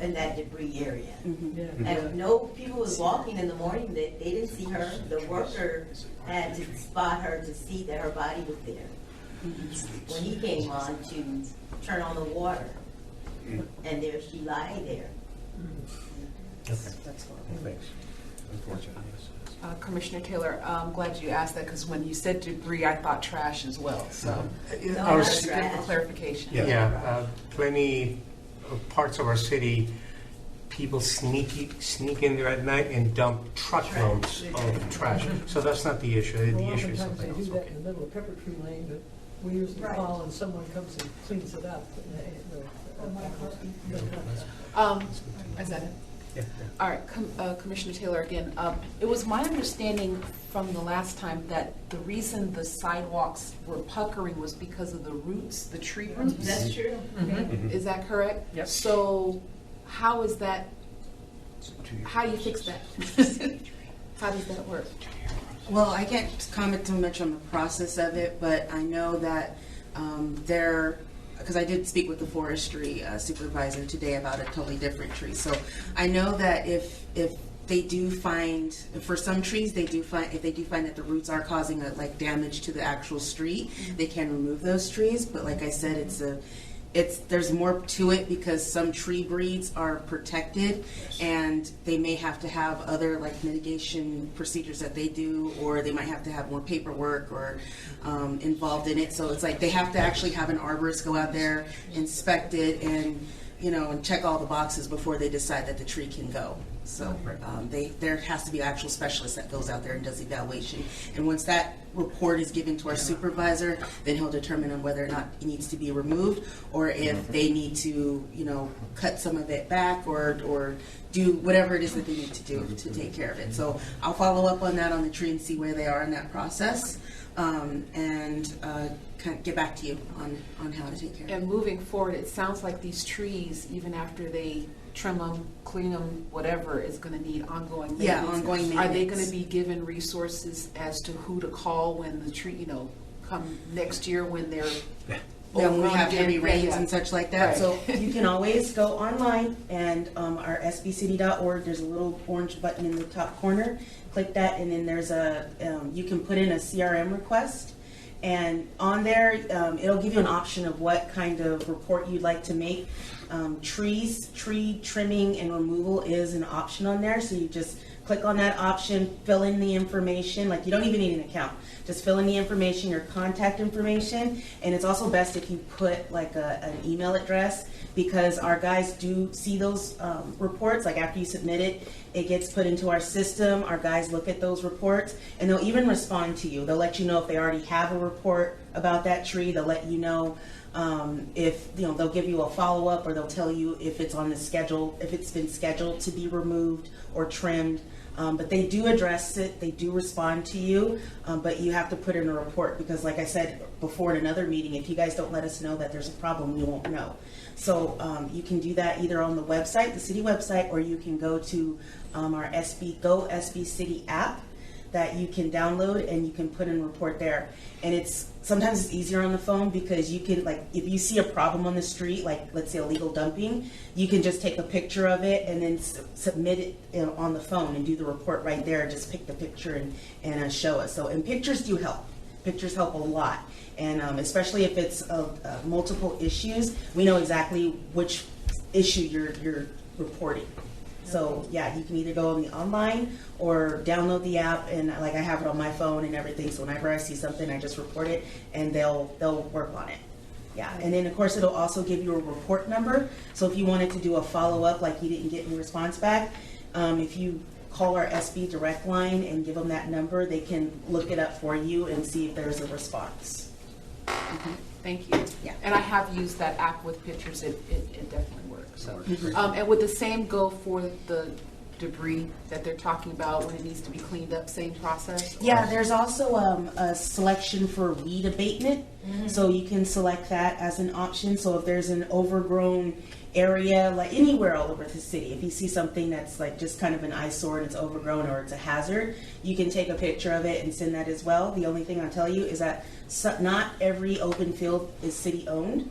in that debris area. Yeah. And no people was walking in the morning, they didn't see her. The worker had to spot her to see that her body was there. When he came on to turn on the water, and there she lied there. That's horrible. Thanks. Unfortunately, yes. Commissioner Taylor, I'm glad you asked that because when you said debris, I thought trash as well. So, No, Our not c- good for trash. clarification. Yeah, plenty of parts of our city, people sneak in there at night and dump truckloads of trash. So that's not the issue. The Well, issue is oftentimes something they else. do that Okay. in the middle of Pepper Tree Lane, but we usually Right. call and someone comes and cleans it up. Is that it? Yeah. All right, Commissioner Taylor, again, it was my understanding from the last time that the reason the sidewalks were puckering was because of the roots, the tree roots? That's true. Is that correct? Yep. So how is that, how do you fix that? How does that work? Well, I can't comment too much on the process of it, but I know that because I did speak with the forestry supervisor today about a totally different tree. So I know that if they do find, for some trees, if they do find that the roots are causing damage to the actual street, they can remove those trees. But like I said, there's more to it because some tree breeds are protected and they may have to have other mitigation procedures that they do, or they might have to have more paperwork or involved in it. So it's they have to actually have an arborist go out there, inspect it, and check all the boxes before they decide that the tree can go. So there has to be an actual specialist that goes out there and does evaluation. And once that report is given to our supervisor, then he'll determine on whether or not it needs to be removed, or if they need to, cut some of it back or do whatever it is that they need to do to take care of it. So I'll follow up on that on the tree and see where they are in that process, and kind of get back to you on how to take care of it. And moving forward, it sounds like these trees, even after they trim them, clean them, whatever, is gonna need ongoing maintenance. Yeah, ongoing Are they maintenance. gonna be given resources as to who to call when the tree, come next year when they're Yeah, when we overgrown have again? heavy Yeah, rains yeah. and such like that. Right. So you can always go online and our sbcity.org, there's a little orange button in the top corner. Click that, and then there's you can put in a CRM request. And on there, it'll give you an option of what kind of report you'd like to make. Tree trimming and removal is an option on there, so you just click on that option, fill in the information, like you don't even need an account. Just fill in the information, your contact information, and it's also best if you put like an email address, because our guys do see those reports. Like after you submit it, it gets put into our system. Our guys look at those reports, and they'll even respond to you. They'll let you know if they already have a report about that tree. They'll let you know if they'll give you a follow-up, or they'll tell you if it's on the schedule, if it's been scheduled to be removed or trimmed. But they do address it, they do respond to you, but you have to put in a report, because like I said before in another meeting, if you guys don't let us know that there's a problem, we won't know. So you can do that either on the website, the city website, or you can go to our Go SB City app that you can download, and you can put in a report there. And sometimes it's easier on the phone, because you can, like, if you see a problem on the street, like let's say illegal dumping, you can just take a picture of it and then submit it on the phone and do the report right there. Just pick the picture and show us. And pictures do help. Pictures help a lot. And especially if it's multiple issues, we know exactly which issue you're reporting. So yeah, you can either go on the online or download the app, and like I have it on my phone and everything. So whenever I see something, I just report it, and they'll work on it. Yeah, and then of course it'll also give you a report number. So if you wanted to do a follow-up, like you didn't get any response back, if you call our SB direct line and give them that number, they can look it up for you and see if there's a response. Mhm. Thank you. Yeah. And I have used that app with pictures. It definitely works. So, and would the same go for the debris that they're talking about when it needs to be cleaned up? Same process? Yeah, there's also a selection for weed abatement, so you can select that as an option. So if there's an overgrown area, like anywhere all over the city, if you see something that's like just kind of an eyesore and it's overgrown or it's a hazard, you can take a picture of it and send that as well. The only thing I'll tell you is that not every open field is city owned.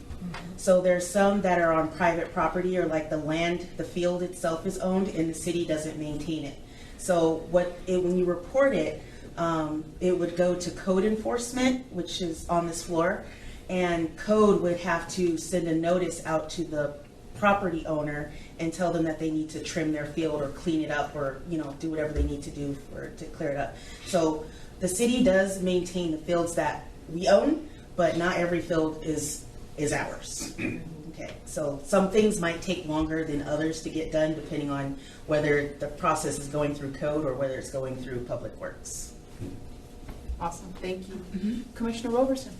So there's some that are on private property, or like the field itself is owned and the city doesn't maintain it. So when you report it, it would go to code enforcement, which is on this floor, and code would have to send a notice out to the property owner and tell them that they need to trim their field or clean it up, or do whatever they need to do to clear it up. So the city does maintain the fields that we own, but not every field is ours. Okay, so some things might take longer than others to get done, depending on whether the process is going through code or whether it's going through Public Works. Awesome. Thank you. Commissioner Roberson.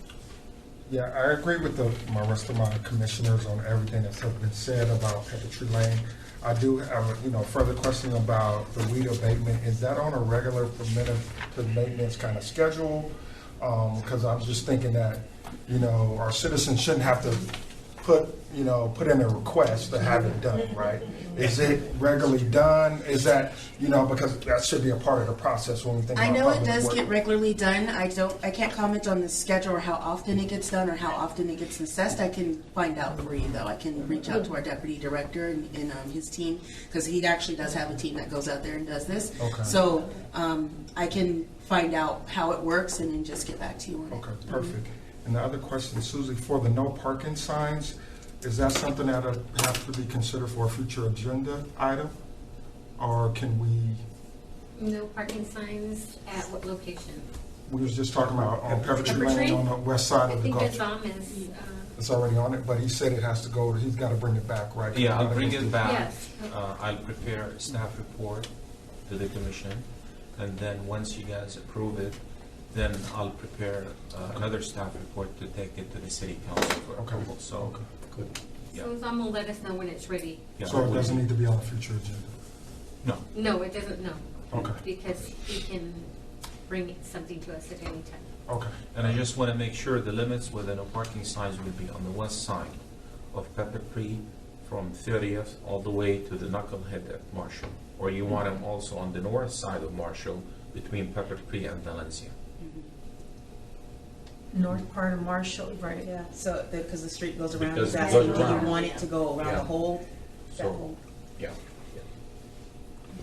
Yeah, I agree with the rest of my commissioners on everything that's been said about Pepper Tree Lane. I do have a further question about the weed abatement. Is that on a regular preventative maintenance kind of schedule? Because I was just thinking that our citizens shouldn't have to put in a request to have it done, right? Is it regularly done? Is that because that should be a part of the process when we think about I know it public does work. get regularly done. I can't comment on the schedule or how often it gets done or how often it gets assessed. I can find out for you, though. I can reach out to our deputy director and his team, because he actually does have a team that goes out there and does this. Okay. So I can find out how it works and then just get back to you on it. Okay, perfect. And the other question, Susie, for the no parking signs, is that something that has to be considered for a future agenda item? Or can we? No parking signs at what location? We was just talking about on Pepper Tree Pepper Lane Tree? on the west side I of the think Gulf. it's on is, It's already on it, but he said it has to go, he's got to bring it back, right? Yeah, I'll bring it back. Yes. I'll prepare a staff report to the commission, and then once you guys approve it, then I'll prepare another staff report to take it to the city council for approval. So, good. Yeah. So Zam will let us know when it's ready. Yeah, So it doesn't need to be on a future agenda? No. No, it doesn't, no. Okay. Because he can bring something to us at any time. Okay. And I just want to make sure the limits with the no parking signs will be on the west side of Pepper Tree from 30th all the way to the knucklehead at Marshall? Or you want them also on the north side of Marshall between Pepper Tree and Valencia? North part of Marshall, right? Yeah, so, because the street goes around, Because he's it asking, goes do you around. want it to go around Yeah. the whole? that So, whole- yeah.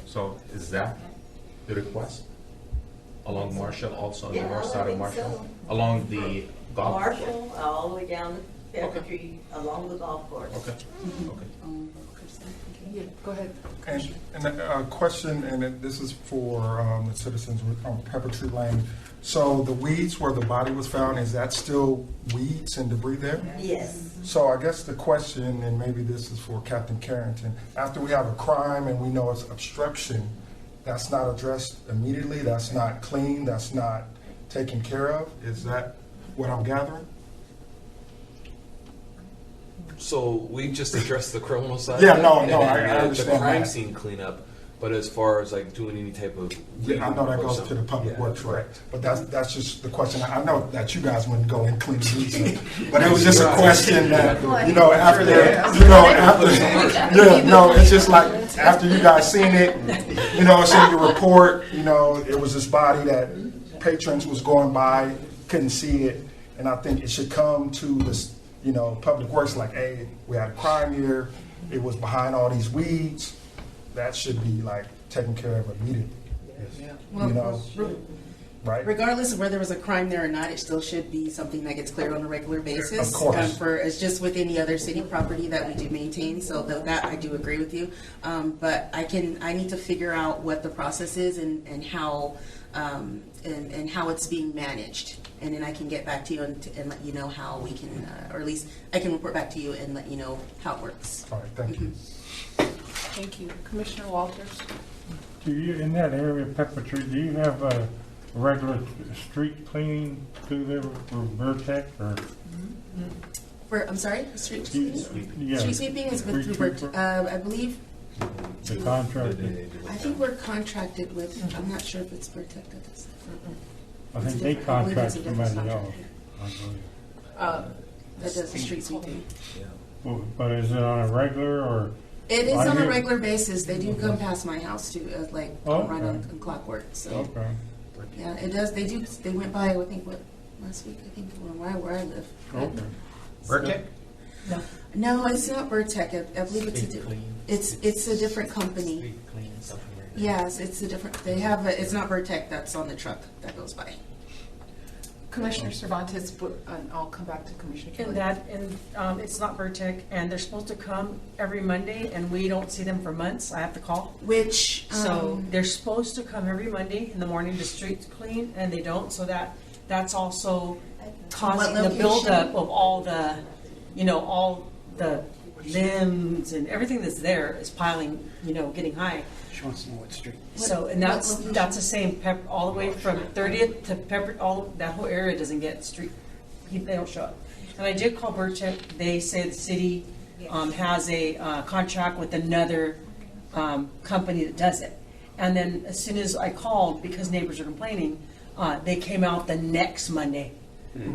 So is that the request? Along Marshall, also on the Yeah, north I side of think Marshall? so. Along the golf course? Marshall, all the way down the Pepper Okay. Tree, along the golf course. Okay, okay. Yeah, go ahead. And a question, and this is for the citizens on Pepper Tree Lane. So the weeds where the body was found, is that still weeds and debris there? Yes. So I guess the question, and maybe this is for Captain Carrington, after we have a crime and we know it's obstruction, that's not addressed immediately, that's not clean, that's not taken care of? Is that what I'm gathering? So we just addressed the criminal side. Yeah, of it, no, and no, then, I the understand crime that. scene cleanup. But as far as like doing any type of, Yeah, I know that or goes to something, the public yeah, works, right? correct. But that's just the question. I know that you guys wouldn't go and clean the weeds, but it was just a question that, you know, after, yeah, no, it's just like, after you guys seen it, you know, it's in your report, you know, it was this body that patrons was going by, couldn't see it, and I think it should come to this, you know, public works, like, hey, we had a crime here, it was behind all these weeds, that should be like taken care of immediately. Well, You know, right? regardless of whether there was a crime there or not, it still should be something that gets cleared on a regular basis. Of course. It's just with any other city property that we do maintain, so that I do agree with you. But I need to figure out what the process is and how, and how it's being managed. And then I can get back to you and let you know how we can, or at least I can report back to you and let you know how it works. All right, thank you. Thank you. Commissioner Walters? Do you, in that area of Pepper Tree, do you have a regular street cleaning through there for Vertec or? I'm sorry, street Yeah. sweeping? Street sweeping is with, Street through sweeper? I believe, The contractor? I think we're contracted with, I'm not sure if it's Vertec that does it. I think It's they different. I believe contract it's a different somebody else. contractor. I believe. That does the street sweeping. Well, but is it on a regular or? It is I on a hear- regular basis. They do come past my house too, right Okay. on clockwork. So Okay. yeah, it does. They do. They went by. I think what last week. I think where I live. Okay. Vertec? No, it's not Vertec. I believe it's a different company. Yes, it's a different. They have. It's not Vertec that's on the truck that goes by. Commissioner Cervantes, and I'll come back to Commissioner Kelly. And it's not Vertec, and they're supposed to come every Monday, and we don't see them for months. I have to call. Which So they're supposed to come every Monday in the morning to street clean, and they don't. So that's also causing the location? buildup of all the, all the limbs and everything that's there is piling, getting high. She wants to know what street. So, and What that's location? the same all the way from 30th to Pepper, that whole area doesn't get street, they don't show up. And I did call Burchett, they say the city has a contract with another company that does it. And then as soon as I called, because neighbors are complaining, they came out the next Monday.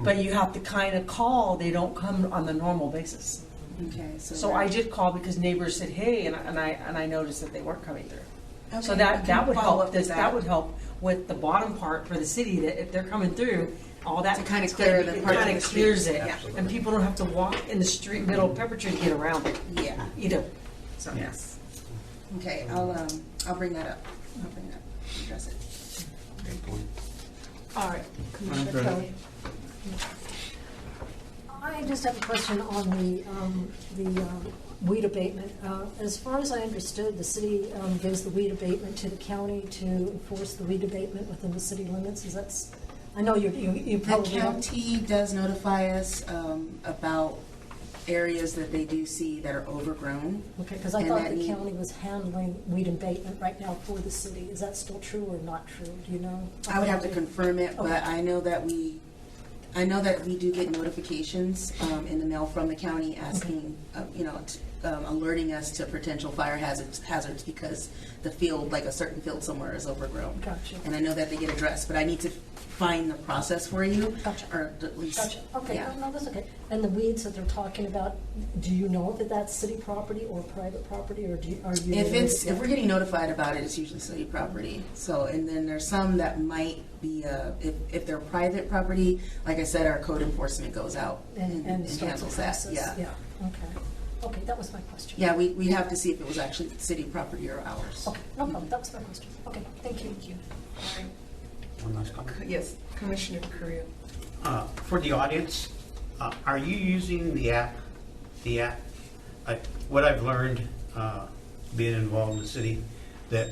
But you have to kind of call, they don't come on the normal basis. Okay. So I did call because neighbors said, hey, and I noticed that they weren't coming through. So Okay, I that can would follow help, up with that would help with the bottom part for the city, that if they're coming through, all that. To kinda clear the it part of kinda the street. clears it, Yeah. and people don't have to walk in the street, middle of Pepper Tree to get around it Yeah. either. So yes. Okay. I'll bring that up. I'll bring it up. Address it. All right, Commissioner Okay. Kelly. I just have a question on the weed abatement. As far as I understood, the city gives the weed abatement to the county to enforce the weed abatement within the city limits. Is that? I know you The probably county does notify us about areas that they do see that are overgrown. Okay, because I and thought that the need- county was handling weed abatement right now for the city. Is that still true or not true? Do you know? I would have to confirm it, but Okay. I know that we do get notifications in the mail from the county asking, alerting us to potential fire hazards because the field, like a certain field somewhere, is overgrown. Gotcha. And I know that they get addressed, but I need to find the process for you. Gotcha. Or at least. Gotcha. Okay, Yeah. no, that's okay. And the weeds that they're talking about, do you know if that's city property or private property, or are you? If we're getting notified about it, it's usually city property. So, and then there's some that might be, if they're private property, like I said, our code enforcement goes out and starts the handles that, process. yeah. Okay, that was my question. Yeah, we have to see if it was actually city property or ours. Okay, no problem, that was my question. Okay, thank you. One last comment. Yes, Commissioner Creel. For the audience, are you using the app? What I've learned being involved in the city, that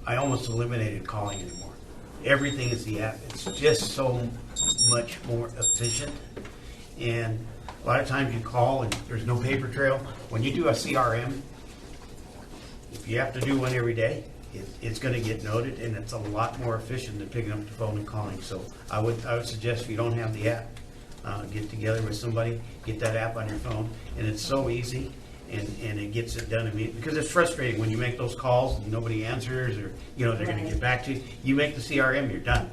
I almost eliminated calling anymore. Everything is the app. It's just so much more efficient. And a lot of times you call and there's no paper trail. When you do a CRM, if you have to do one every day, it's going to get noted, and it's a lot more efficient than picking up the phone and calling. So I would suggest if you don't have the app, get together with somebody, get that app on your phone, and it's so easy, and it gets it done immediately. Because it's frustrating when you make those calls and nobody answers, or they're going to get back to you. You make the CRM, you're done.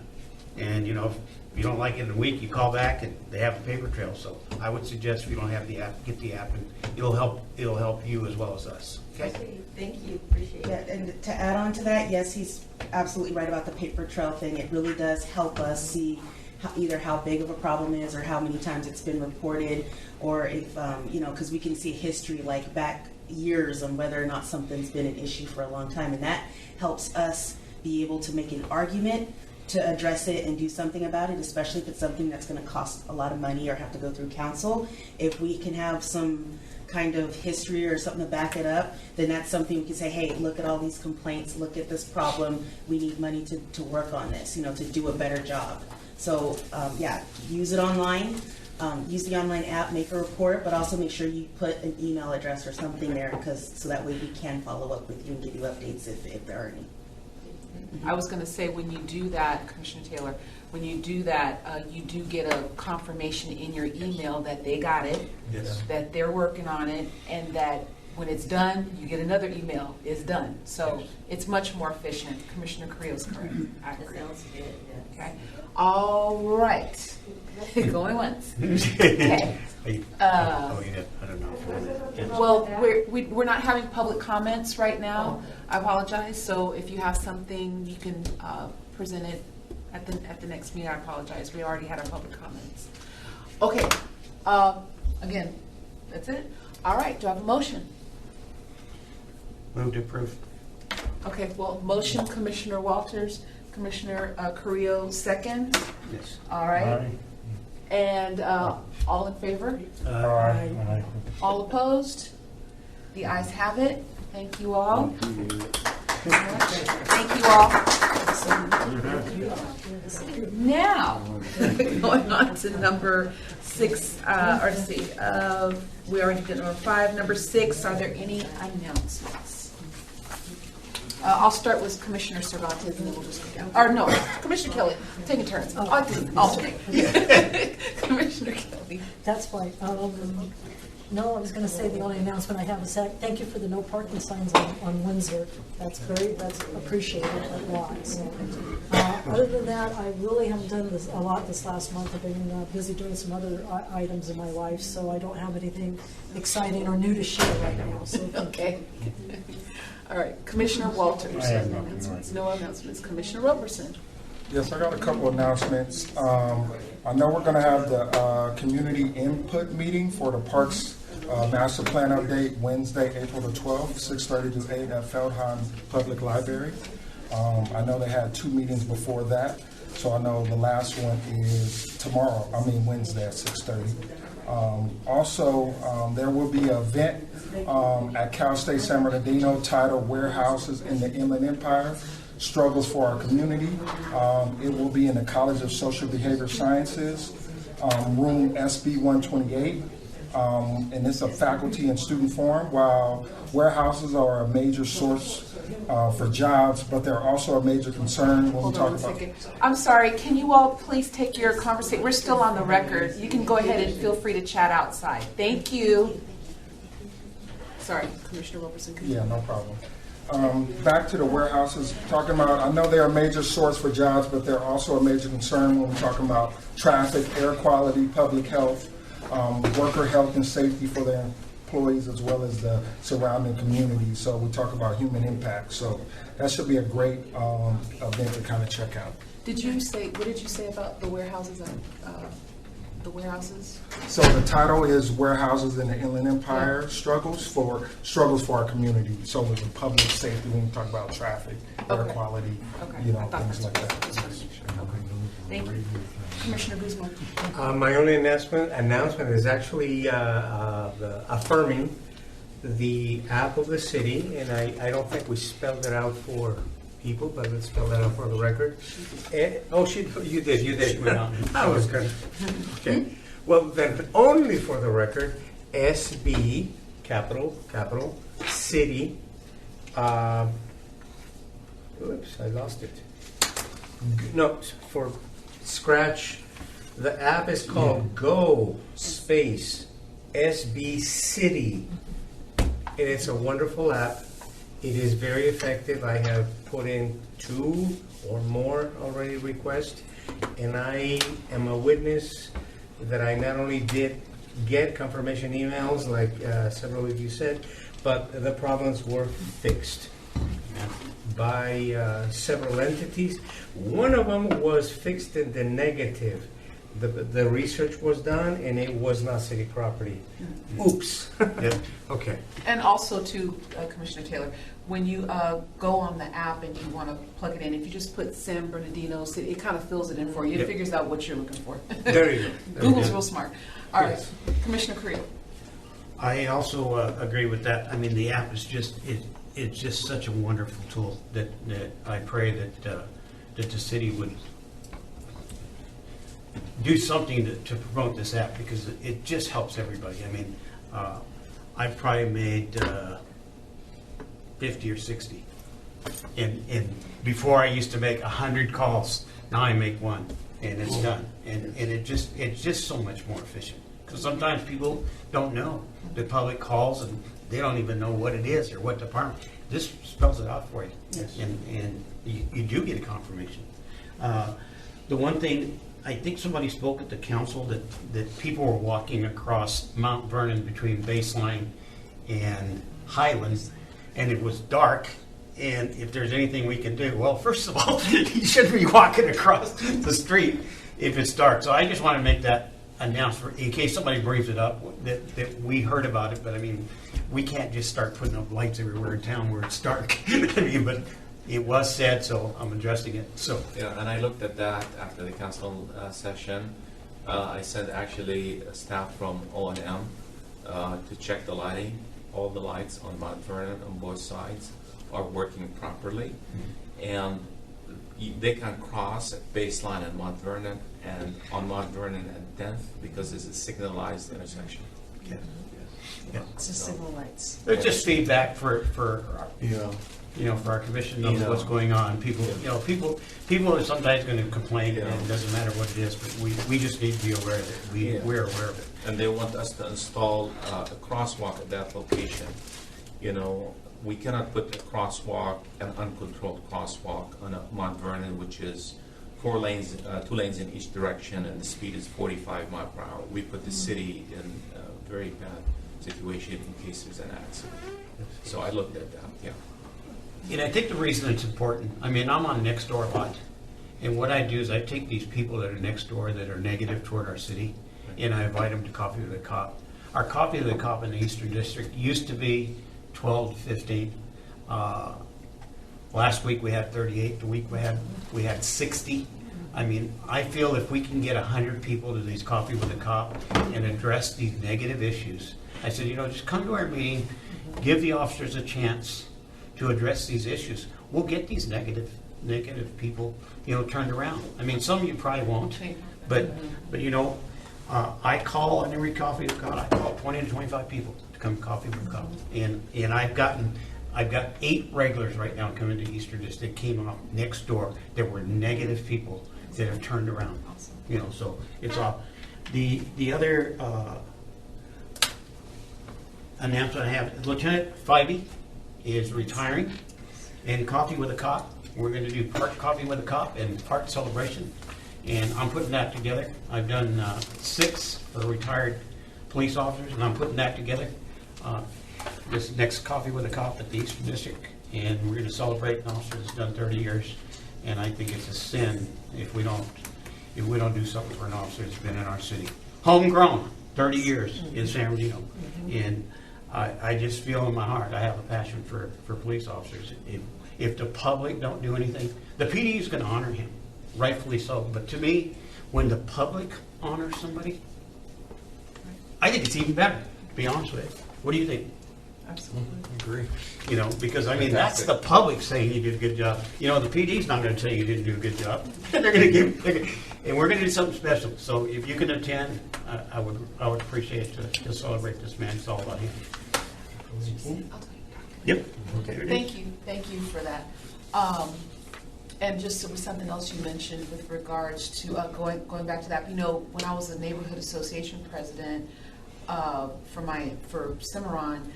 And if you don't like it in a week, you call back and they have a paper trail. So I would suggest if you don't have the app, get the app, and it'll help you as well as us. Okay. Thank you, appreciate it. Yeah, and to add on to that, yes, he's absolutely right about the paper trail thing. It really does help us see either how big of a problem is or how many times it's been reported, or if, because we can see history like back years on whether or not something's been an issue for a long time. And that helps us be able to make an argument to address it and do something about it, especially if it's something that's going to cost a lot of money or have to go through council. If we can have some kind of history or something to back it up, then that's something we can say, hey, look at all these complaints, look at this problem, we need money to work on this, to do a better job. So use it online, use the online app, make a report, but also make sure you put an email address or something there, so that way we can follow up with you and give you updates if there are any. I was going to say, when you do that, Commissioner Taylor, when you do that, you do get a confirmation in your email that they got it, Yes. that they're working on it, and that when it's done, you get another email, it's done. So it's much more efficient. Commissioner Creel's correct. I That agree. sounds good, yeah. Okay. All right. Going once. Okay. I don't know. Well, we're not having public comments right now. I apologize. So if you have something, you can present it at the next meeting. I apologize. We already had our public comments. Okay. Again, that's it. All right. Do I have a motion? Move to approve. Okay. Well, motion, Commissioner Walters, Commissioner Carrillo, second. Yes. All right. Aye. And all in favor? Aye. All opposed? The ayes have it. Thank you all. Thank you all. Now, going on to number 6, or let's see, we already did number 5. Number 6, are there any announcements? I'll start with Commissioner Cervantes and then we'll just go down. Or no, Commissioner Kelly, taking turns. Alternate. Commissioner Kelly. That's right. No, I was going to say the only announcement I have is that thank you for the no parking signs on Windsor. That's appreciated a lot. So, other than that, I really haven't done this a lot this last month. I've been busy doing some other items in my life, so I don't have anything exciting or new to share right now. So Okay. All right, Commissioner Walters. I have nothing. No announcements. Commissioner Roberson. Yes, I got a couple announcements. I know we're going to have the community input meeting for the Parks Master Plan update Wednesday, April the 12th, 6:30 to 8 at Feldheim Public Library. I know they had 2 meetings before that, so I know the last one is Wednesday at 6:30. Also, there will be an event at Cal State San Bernardino titled Warehouses in the Inland Empire, Struggles for Our Community. It will be in the College of Social Behavior Sciences, room SB 128. And it's a faculty and student forum. While warehouses are a major source for jobs, but they're also a major concern when we talk about. I'm sorry, can you all please take your conversation? We're still on the record. You can go ahead and feel free to chat outside. Thank you. Sorry, Commissioner Roberson. Yeah, no problem. Back to the warehouses, talking about, I know they're a major source for jobs, but they're also a major concern when we're talking about traffic, air quality, public health. worker health and safety for their employees as well as the surrounding community. So we talk about human impact. So that should be a great event to kind of check out. What did you say about the warehouses So the title is Warehouses in the Inland Empire, Struggles for Our Community. So with the public safety, when we talk about traffic, air quality, things like that. Thank you. Commissioner Guzman. My only announcement is actually affirming the app of the city, and I don't think we spelled it out for people, but let's spell that out for the record. You did. I was good. Okay. Well, then, only for the record, SB, capital, city, oops, I lost it. No, for scratch, the app is called Go Space SB City. And it's a wonderful app. It is very effective. I have put in 2 or more already requests, and I am a witness that I not only did get confirmation emails, like several of you said, but the problems were fixed by several entities. One of them was fixed in the negative. The research was done, and it was not city property. Oops. Okay. And also to Commissioner Taylor, when you go on the app and you want to plug it in, if you just put San Bernardino City, it kind of fills it in for you. It figures out what you're looking for. There you go. Google's real smart. All right, Yes. Commissioner Creel. I also agree with that. I mean, the app is it's just such a wonderful tool that I pray that the city would do something to promote this app, because it just helps everybody. I mean, I've probably made 50 or 60. And before I used to make 100 calls, now I make 1 and it's done. And it's just so much more efficient. Because sometimes people don't know. The public calls and they don't even know what it is or what department. This spells it out for you. Yes. And you do get a confirmation. The one thing, I think somebody spoke at the council that people were walking across Mount Vernon between Baseline and Highlands, and it was dark. And if there's anything we can do, well, first of all, you shouldn't be walking across the street if it's dark. So I just want to make that announcement in case somebody brings it up that we heard about it. But I mean, we can't just start putting up lights everywhere in town where it's dark. I mean, but it was said, so I'm addressing it. So yeah, and I looked at that after the council session. I sent actually staff from O&M to check the lighting. All the lights on Mount Vernon on both sides are working properly, and they can cross at Baseline and Mount Vernon, and on Mount Vernon and 10th, because it's a signalized intersection. yeah. It's just signal lights. It's just feedback for for our commission knows what's going on. People are sometimes going to complain, and it doesn't matter what it is, but we just need to be aware of it. We're aware of it. And they want us to install a crosswalk at that location. You know, we cannot put a crosswalk, an uncontrolled crosswalk on a Mount Vernon, which is 4 lanes, 2 lanes in each direction, and the speed is 45 miles per hour. We put the city in a very bad situation in case there's an accident. So I looked at that, yeah. And I think the reason it's important, I mean, I'm on next door a lot, and what I do is I take these people that are next door that are negative toward our city, and I invite them to Coffee with a Cop. Our Coffee with a Cop in the Eastern District used to be 12 to 15. Last week we had 38. The week we had 60. I mean, I feel if we can get 100 people to these Coffee with a Cop and address these negative issues, I said, just come to our meeting, give the officers a chance to address these issues. We'll get these negative people, turned around. I mean, some of you probably won't, but I call on every Coffee with a Cop. I call 20 to 25 people to come to Coffee with a Cop, and I've got 8 regulars right now coming to Eastern District that came off next door. There were negative people that have turned around. So it's all. The other announcement I have: Lieutenant Fibey is retiring, and Coffee with a Cop. We're going to do part Coffee with a Cop and part celebration, and I'm putting that together. I've done 6 for retired police officers, and I'm putting that together. This next Coffee with a Cop at the Eastern District, and we're gonna celebrate an officer that's done 30 years. And I think it's a sin if we don't do something for an officer that's been in our city. Homegrown, 30 years in San Bernardino. And I just feel in my heart, I have a passion for police officers. If the public don't do anything, the PD is gonna honor him, rightfully so. But to me, when the public honors somebody, I think it's even better, to be honest with you. What do you think? Absolutely. Agree. You know, because I mean, that's the public saying you did a good job. You know, the PD's not gonna tell you didn't do a good job. They're gonna and we're gonna do something special. So if you can attend, I would appreciate to celebrate this man. It's all about him. Yep. Thank you for that. And just there was something else you mentioned with regards to going back to that. You know, when I was a neighborhood association president for Cimarron,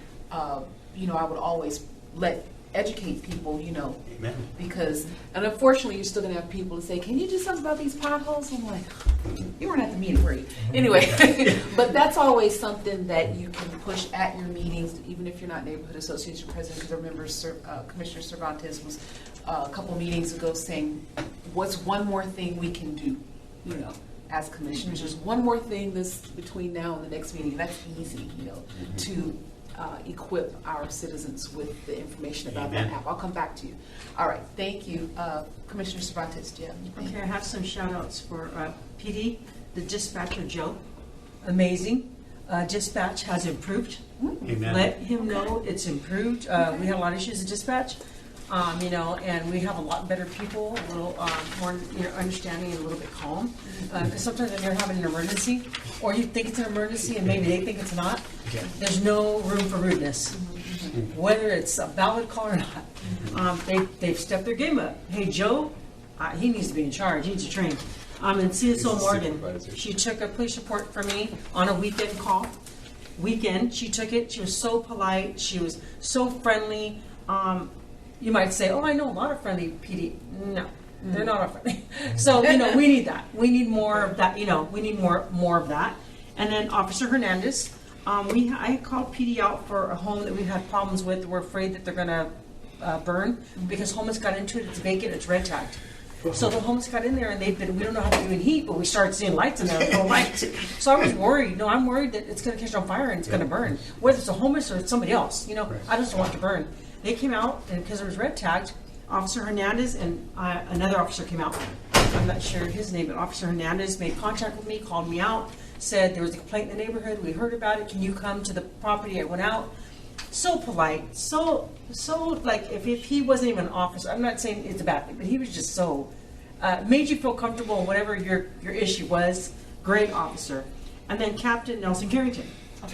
you know, I would always educate people, you know, Amen. because, and unfortunately, you're still gonna have people to say, "Can you do something about these potholes?" I'm like, "You weren't at the meeting, were you?" Anyway, but that's always something that you can push at your meetings, even if you're not neighborhood association president. Because I remember Commissioner Cervantes was a couple meetings ago saying, "What's one more thing we can do?" You know, as commissioners, there's one more thing this between now and the next meeting. That's easy, you know, to equip our citizens with the information about Amen. that app. I'll come back to you. All right, thank you. Commissioner Cervantes, do you have anything? Okay, I have some shout outs for PD, the dispatcher Joe. Amazing. Dispatch has improved. Amen. Let him know it's improved. We had a lot of issues at dispatch, you know, and we have a lot better people, a little more, you know, understanding and a little bit calm. Because sometimes when you're having an emergency, or you think it's an emergency and maybe they think it's not, there's no room for rudeness. Whether it's a valid call or not, they've stepped their game up. Hey, Joe, he needs to be in charge. He needs to train. And CSO Morgan, she took a police report for me on a weekend call. She took it. She was so polite. She was so friendly. You might say, "Oh, I know a lot of friendly PD." No, they're not all friendly. So, you know, we need that. We need more of that. You know, we need more of that. And then Officer Hernandez, I called PD out for a home that we've had problems with. We're afraid that they're going to burn because homeless got into it. It's vacant. It's red tagged. So the homeless got in there and we don't know how to do in heat, but we started seeing lights in there and no lights. So I was worried. No, I'm worried that it's going to catch on fire and it's going to burn. Whether it's a homeless or it's somebody else, you know, I just don't want it to burn. They came out, and because it was red tagged, Officer Hernandez and another officer came out. I'm not sure his name, but Officer Hernandez made contact with me, called me out, said there was a complaint in the neighborhood. We heard about it. Can you come to the property? I went out. So polite, so like if he wasn't even an officer, I'm not saying it's a bad thing, but he was just so made you feel comfortable in whatever your issue was. Great officer. And then Captain Nelson Carrington.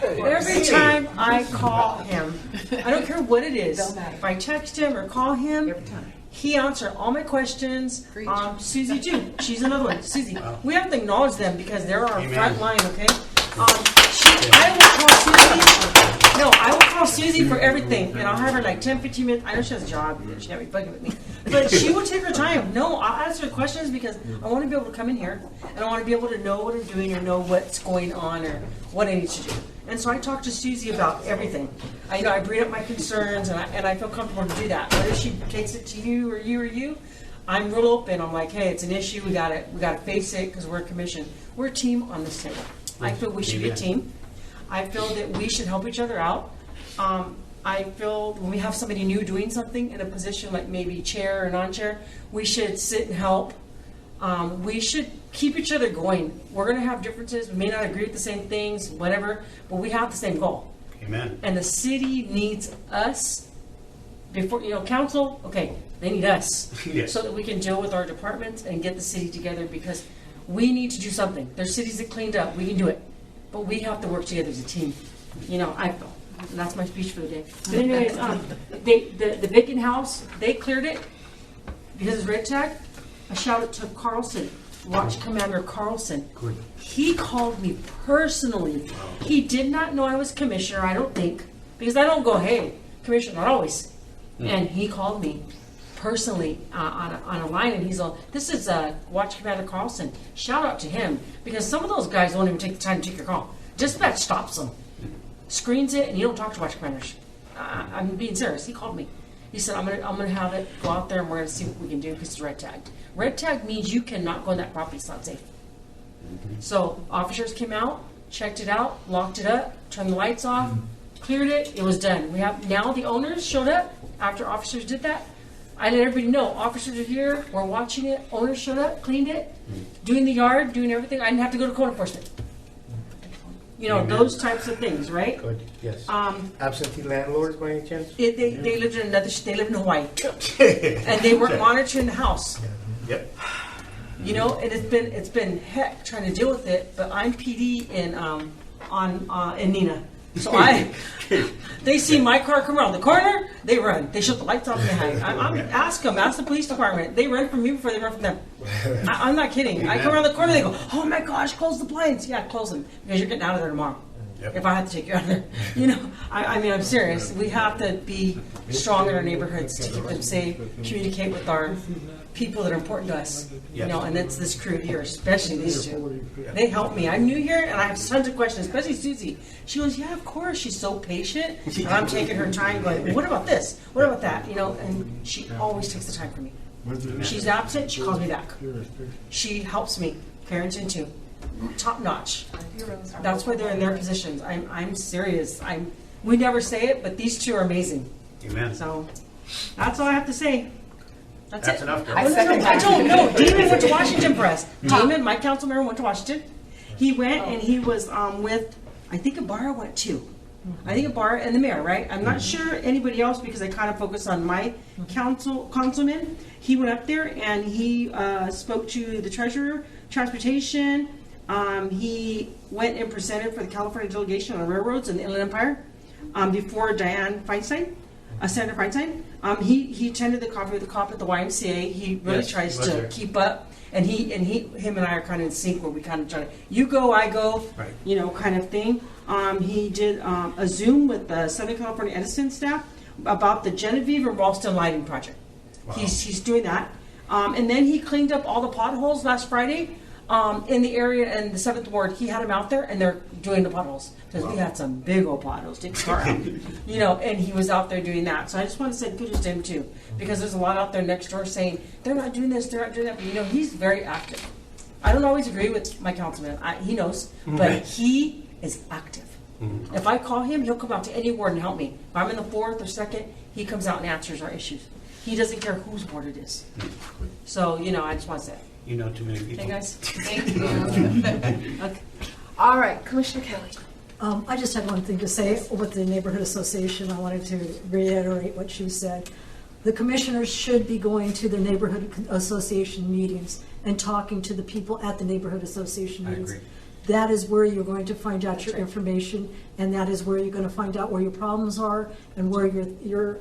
Every time I call him, I don't care what it is, if I text him or call him, he answers all my questions. Susie too, she's another one. Susie, we have to acknowledge them because they're our front line, okay? I will call Susie for everything, and I'll have her like 10, 15 minutes. I know she has a job, she can't be bugging with me. But she will take her time. No, I'll answer the questions because I want to be able to come in here, and I want to be able to know what I'm doing or know what's going on or what I need to do. And so I talk to Susie about everything. I bring up my concerns, and I feel comfortable to do that. Whether she takes it to you or you, I'm real open. I'm like, hey, it's an issue. We got to face it because we're a commission. We're a team on this table. I feel we should be a team. I feel that we should help each other out. I feel when we have somebody new doing something in a position like maybe chair or non-chair, we should sit and help. We should keep each other going. We're going to have differences. We may not agree with the same things, whatever, but we have the same goal. Amen. And the city needs us. Before, council, okay, they need us. Yes. So that we can deal with our departments and get the city together because we need to do something. There's cities that cleaned up. We can do it. But we have to work together as a team. I feel. And that's my speech for the day. But anyways, the vacant house, they cleared it because it's red tag. I shouted to Carlson, Watch Commander Carlson. Good. He called me personally. He did not know I was commissioner, I don't think, because I don't go, hey, commissioner, not always. And he called me personally on a line, and he's all, this is Watch Commander Carlson. Shout out to him, because some of those guys won't even take the time to take your call. Dispatch stops them, screens it, and you don't talk to watch commanders. I'm being serious. He called me. He said, I'm gonna have it go out there and we're gonna see what we can do because it's red tagged. Red tag means you cannot go on that property. It's not safe. So officers came out, checked it out, locked it up, turned the lights off, cleared it. It was done. We have now the owners showed up after officers did that. I let everybody know officers are here. We're watching it. Owners showed up, cleaned it, doing the yard, doing everything. I didn't have to go to code enforcement. You know, those types of things, right? Good, yes. Absentee landlords by any chance? They lived in they lived in Hawaii, and they weren't monitoring the house. Yep. You know, and it's been heck trying to deal with it. But I'm PD in Nina, so they see my car come around the corner, they run. They shut the lights off and they hide. Ask the police department. They run from me before they run from them. I'm not kidding. I come around the corner, they go, "Oh my gosh, close the blinds." Yeah, close them because you're getting out of there tomorrow. Yep. If I have to take you out of there, you know. I mean, I'm serious. We have to be strong in our neighborhoods to keep them safe. Communicate with our people that are important to us. You know, and that's this crew here, especially these two. They help me. I'm new here, and I have tons of questions, especially Susie. She goes, "Yeah, of course." She's so patient, and I'm taking her time, going, "What about this? What about that?" You know, and she always takes the time for me. She's absent, she calls me back. She helps me. Carrington too. Top notch. That's why they're in their positions. I'm serious. We never say it, but these two are amazing. Amen. So that's all I have to say. That's it. Enough. I don't know. Damon went to Washington for us. Damon, my council member, went to Washington. He went and he was with, I think Ibarra went too. I think Ibarra and the mayor, right? I'm not sure anybody else because I kind of focus on my councilman. He went up there and he spoke to the treasurer, transportation. He went and presented for the California delegation on the railroads and the Inland Empire before Dianne Feinstein, Senator Feinstein. He attended the coffee with the cop at the YMCA. He really tries to keep up, and him and I are kind of in sync where we kind of try to you go, I go, right. You know, kind of thing. He did a Zoom with the Southern California Edison staff about the Genevieve and Ralston lighting project. Wow. He's doing that, and then he cleaned up all the potholes last Friday. In the area in the 7th Ward, he had them out there, and they're doing the potholes. Because we had some big old potholes, take the car out. You know, and he was out there doing that. So I just want to say kudos to him, too. Because there's a lot out there next door saying, they're not doing this, they're not doing that. But, you know, he's very active. I don't always agree with my councilman. He knows. But he is active. Mm-hmm. If I call him, he'll come out to any ward and help me. If I'm in the 4th or 2nd, he comes out and answers our issues. He doesn't care whose ward it is. So, you know, I just want to say that. You know too many people. Okay, guys. Thank you. Okay. All right, Commissioner Kelly. I just had one thing to say with the neighborhood association. I wanted to reiterate what she said. The commissioners should be going to the neighborhood association meetings and talking to the people at the neighborhood association meetings. I agree. That is where you're going to find out your information, and that is where you're going to find out where your problems are and where your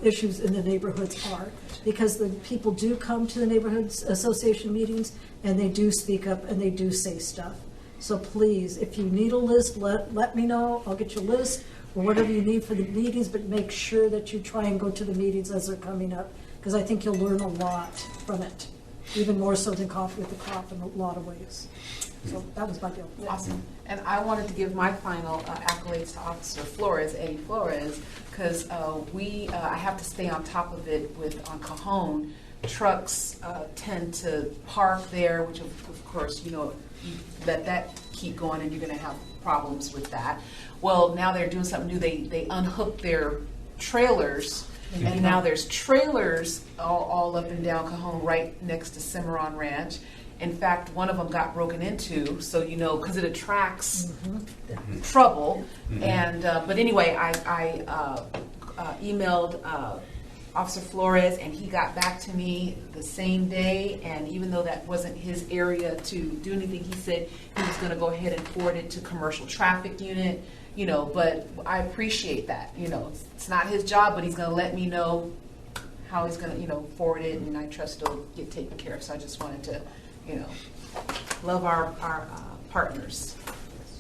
issues in the neighborhoods are. Because the people do come to the neighborhood association meetings, and they do speak up, and they do say stuff. So please, if you need a list, let me know. I'll get you a list or whatever you need for the meetings, but make sure that you try and go to the meetings as they're coming up, because I think you'll learn a lot from it, even more so than Coffee with the Cop in a lot of ways. So that was my deal. Awesome. And I wanted to give my final accolades to Officer Flores, Eddie Flores, because I have to stay on top of it on Cajon. Trucks tend to park there, which of course, you know, you let that keep going and you're going to have problems with that. Well, now they're doing something new. They unhook their trailers, and now there's trailers all up and down Cajon right next to Cimarron Ranch. In fact, one of them got broken into, so you know, because it attracts trouble. And but anyway, I emailed Officer Flores, and he got back to me the same day. And even though that wasn't his area to do anything, he said he was going to go ahead and forward it to commercial traffic unit. You know, but I appreciate that. You know, it's not his job, but he's going to let me know how he's going to, you know, forward it, and I trust it'll get taken care of. So I just wanted to, you know, love our partners.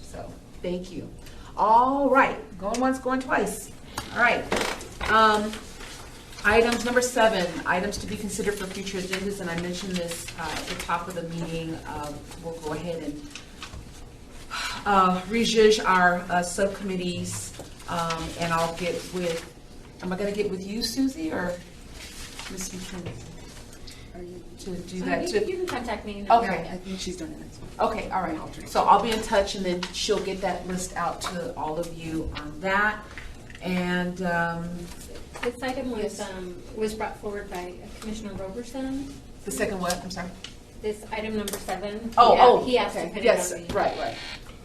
So thank you. All right, going once, going twice. All right. Items number 7, items to be considered for future agendas, and I mentioned this at the top of the meeting. We'll go ahead and rejudge our subcommittees, and I'll get with, am I gonna get with you, Susie, or Ms. McKinney? Are you to do that too? You can contact me. Okay. I think she's doing it next week. Okay, all right. So I'll be in touch, and then she'll get that list out to all of you on that. And This item was brought forward by Commissioner Roberson. the second what? I'm sorry. This item number 7. He asked to okay. put it Yes, on the. right.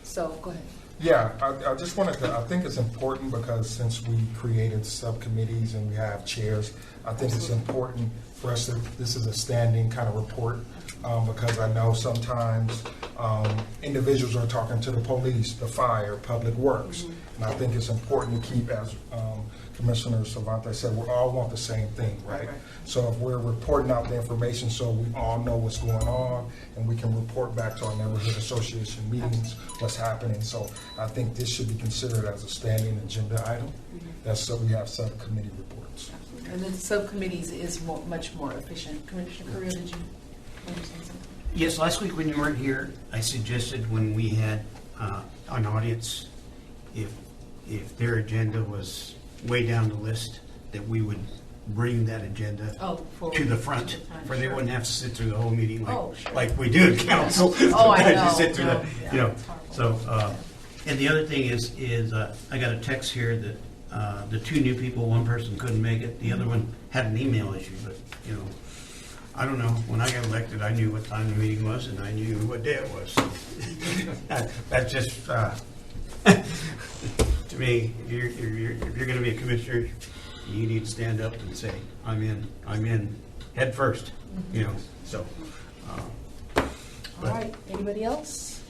So go ahead. Yeah, I just wanted to, I think it's important because since we created subcommittees and we have chairs, I think it's important for us to, this is a standing kind of report, because I know sometimes individuals are talking to the police, the fire, public works. And I think it's important to keep, as Commissioner Cervantes said, we all want the same thing, right? So if we're reporting out the information so we all know what's going on and we can report back to our neighborhood association meetings what's happening. So I think this should be considered as a standing agenda item. That's so we have subcommittee reports. And then subcommittees is much more efficient. Commissioner Correa, did you want to say something? Yes, last week when you weren't here, I suggested when we had an audience, if their agenda was way down the list, that we would bring that agenda to the front, for they wouldn't have to sit through the whole meeting like we do in council. I know. You sit through So, and the other thing is I got a text here that the 2 new people, one person couldn't make it, the other one had an email issue, but I don't know. When I got elected, I knew what time the meeting was, and I knew what day it was. So that's just, to me, if you're going to be a commissioner, you need to stand up and say, I'm in, head first, so. All right. Anybody else?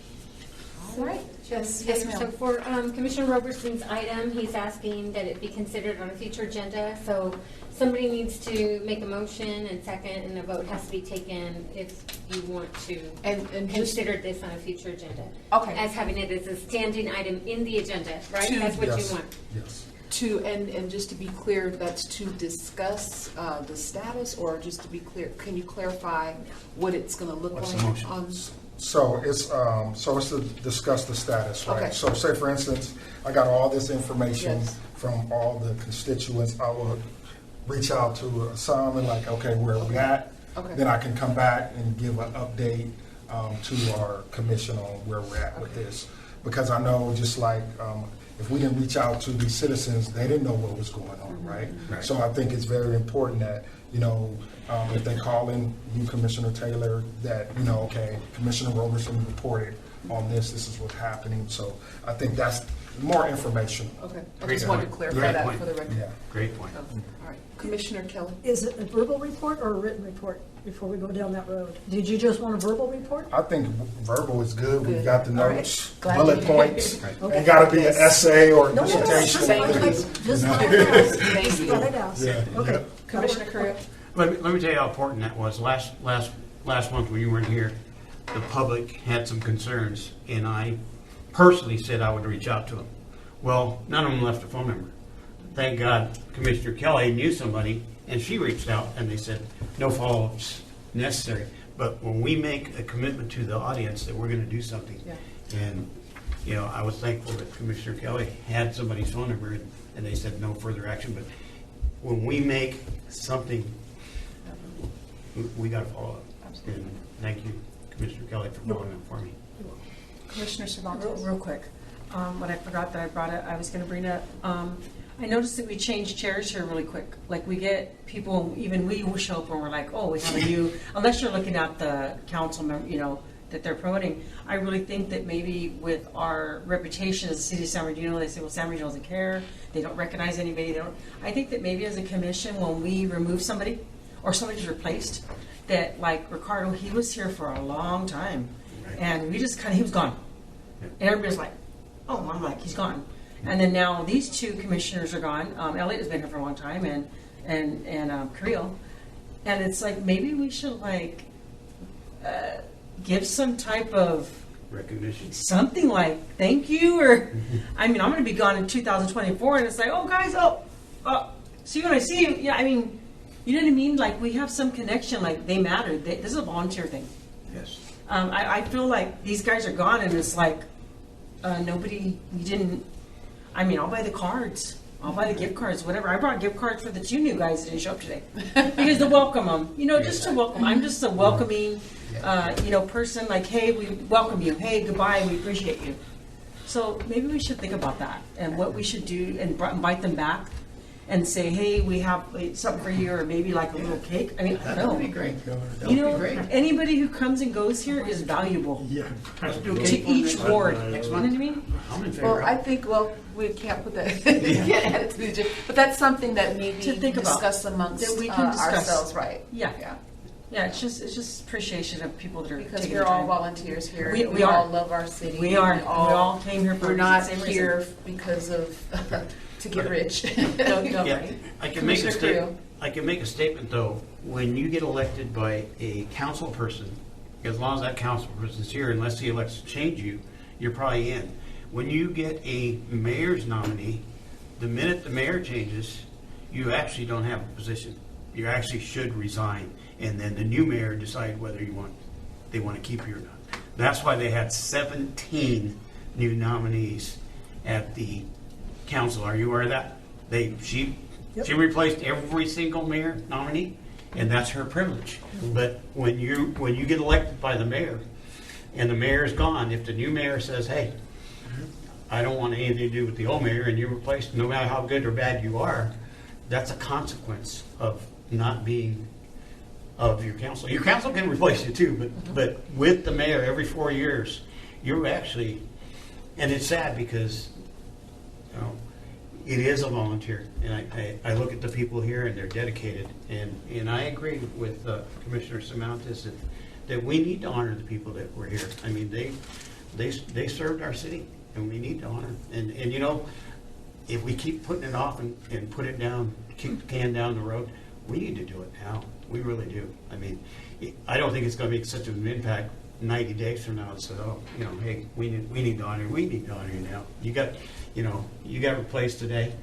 All right. Yes, ma'am. So for Commissioner Roberson's item, he's asking that it be considered on a future agenda. So somebody needs to make a motion and second, and a vote has to be taken if you want to And consider this on a future agenda. Okay. As having it as a standing item in the agenda, right? That's what you want. Yes. And just to be clear, that's to discuss the status, or just to be clear, can you clarify what it's going to look What's like? the motion? So it's to discuss the status, right? Okay. So say for instance, I got all this information Yes. from all the constituents. I will reach out to Simon, like, okay, where are we at? Okay. Then I can come back and give an update to our commission on where we're at with this. Because I know just like if we didn't reach out to the citizens, they didn't know what was going on, right? Right. So I think it's very important that, if they call in you, Commissioner Taylor, that, okay, Commissioner Roberson reported on this is what's happening. So I think that's more information. Okay. I Great just wanted to point. clarify Great that point. for the record. Yeah. Great point. All right. Commissioner Kelly? Is it a verbal report or a written report before we go down that road? Did you just want a verbal report? I think verbal is good. We've Good. got the All right. notes, Glad bullet to- points. Okay. Ain't got to be an essay or a No, dissertation. just thought I'd ask. Thank Just you. thought I'd ask. Yeah. Okay. Commissioner Correa? Let me tell you how important that was. Last month when you weren't here, the public had some concerns, and I personally said I would reach out to them. Well, none of them left a phone number. Thank God Commissioner Kelly knew somebody, and she reached out, and they said, no follow-ups necessary. But when we make a commitment to the audience that we're going to do something, and I was thankful that Commissioner Kelly had somebody's phone number, and they said no further action. But when we make something, we got to follow up. And thank you, Commissioner Kelly, for following up for me. Commissioner Cervantes? Real quick, what I forgot that I brought it, I was gonna bring up, I noticed that we changed chairs here really quick. Like we get people, even we will show up and we're like, oh, we have a new, unless you're looking at the council member, that they're promoting. I really think that maybe with our reputation as a city of San Bernardino, they say, well, San Bernardino doesn't care, they don't recognize anybody, I think that maybe as a commission, when we remove somebody, or somebody's replaced, that like Ricardo, he was here for a long time. And we just he was gone. And everybody's like, oh, I'm like, he's gone. And then now these 2 commissioners are gone. Elliot has been here for a long time, and Creel. And it's like, maybe we should give some type of Recognition. something like thank you, or I mean, I'm going to be gone in 2024, and it's like, oh guys, see you when I see you. Yeah, I mean, you know what I mean? Like we have some connection, like they matter. This is a volunteer thing. Yes. I feel like these guys are gone, and it's like, nobody, we didn't, I mean, I'll buy the cards. I'll buy the gift cards, whatever. I brought gift cards for the 2 new guys that didn't show up today. Because to welcome them, just to welcome. I'm just a welcoming, person, like, hey, we welcome you. Hey, goodbye, we appreciate you. So maybe we should think about that and what we should do and invite them back and say, hey, we have something for you, or maybe like a little cake. I mean, I don't know. That would be great. Anybody who comes and goes here is valuable to each ward. You know what I mean? I'm in favor Well, I of it. think, we can't put that, can't add it to the agenda, but that's something that maybe To think about. discuss amongst That we can discuss. ourselves, right? Yeah. Yeah. Yeah, it's just appreciation of people that are Because taking we're the all time. volunteers here. We We are. all love our city. We are. We all came here for We're the not same reason. here because of, to get rich. No, Yeah, I can make a Commissioner statement. Creel. I can make a statement though. When you get elected by a council person, as long as that council person's here, unless he elects to change you, you're probably in. When you get a mayor's nominee, the minute the mayor changes, you actually don't have a position. You actually should resign, and then the new mayor decide whether they want to keep you or not. That's why they had 17 new nominees at the council. Are you aware of that? She replaced every single mayor nominee, and that's her privilege. But when you get elected by the mayor, and the mayor's gone, if the new mayor says, hey, I don't want anything to do with the old mayor, and you're replaced, no matter how good or bad you are, that's a consequence of not being of your council. Your council can replace you too, but with the mayor every 4 years, you're actually, and it's sad because it is a volunteer, and I look at the people here and they're dedicated, and I agree with Commissioner Simantis that we need to honor the people that were here. I mean, they served our city, and we need to honor them. And if we keep putting it off and put it down, kick the can down the road, we need to do it now. We really do. I mean, I don't think it's going to make such an impact 90 days from now. So, hey, we need to honor you now. You got replaced today.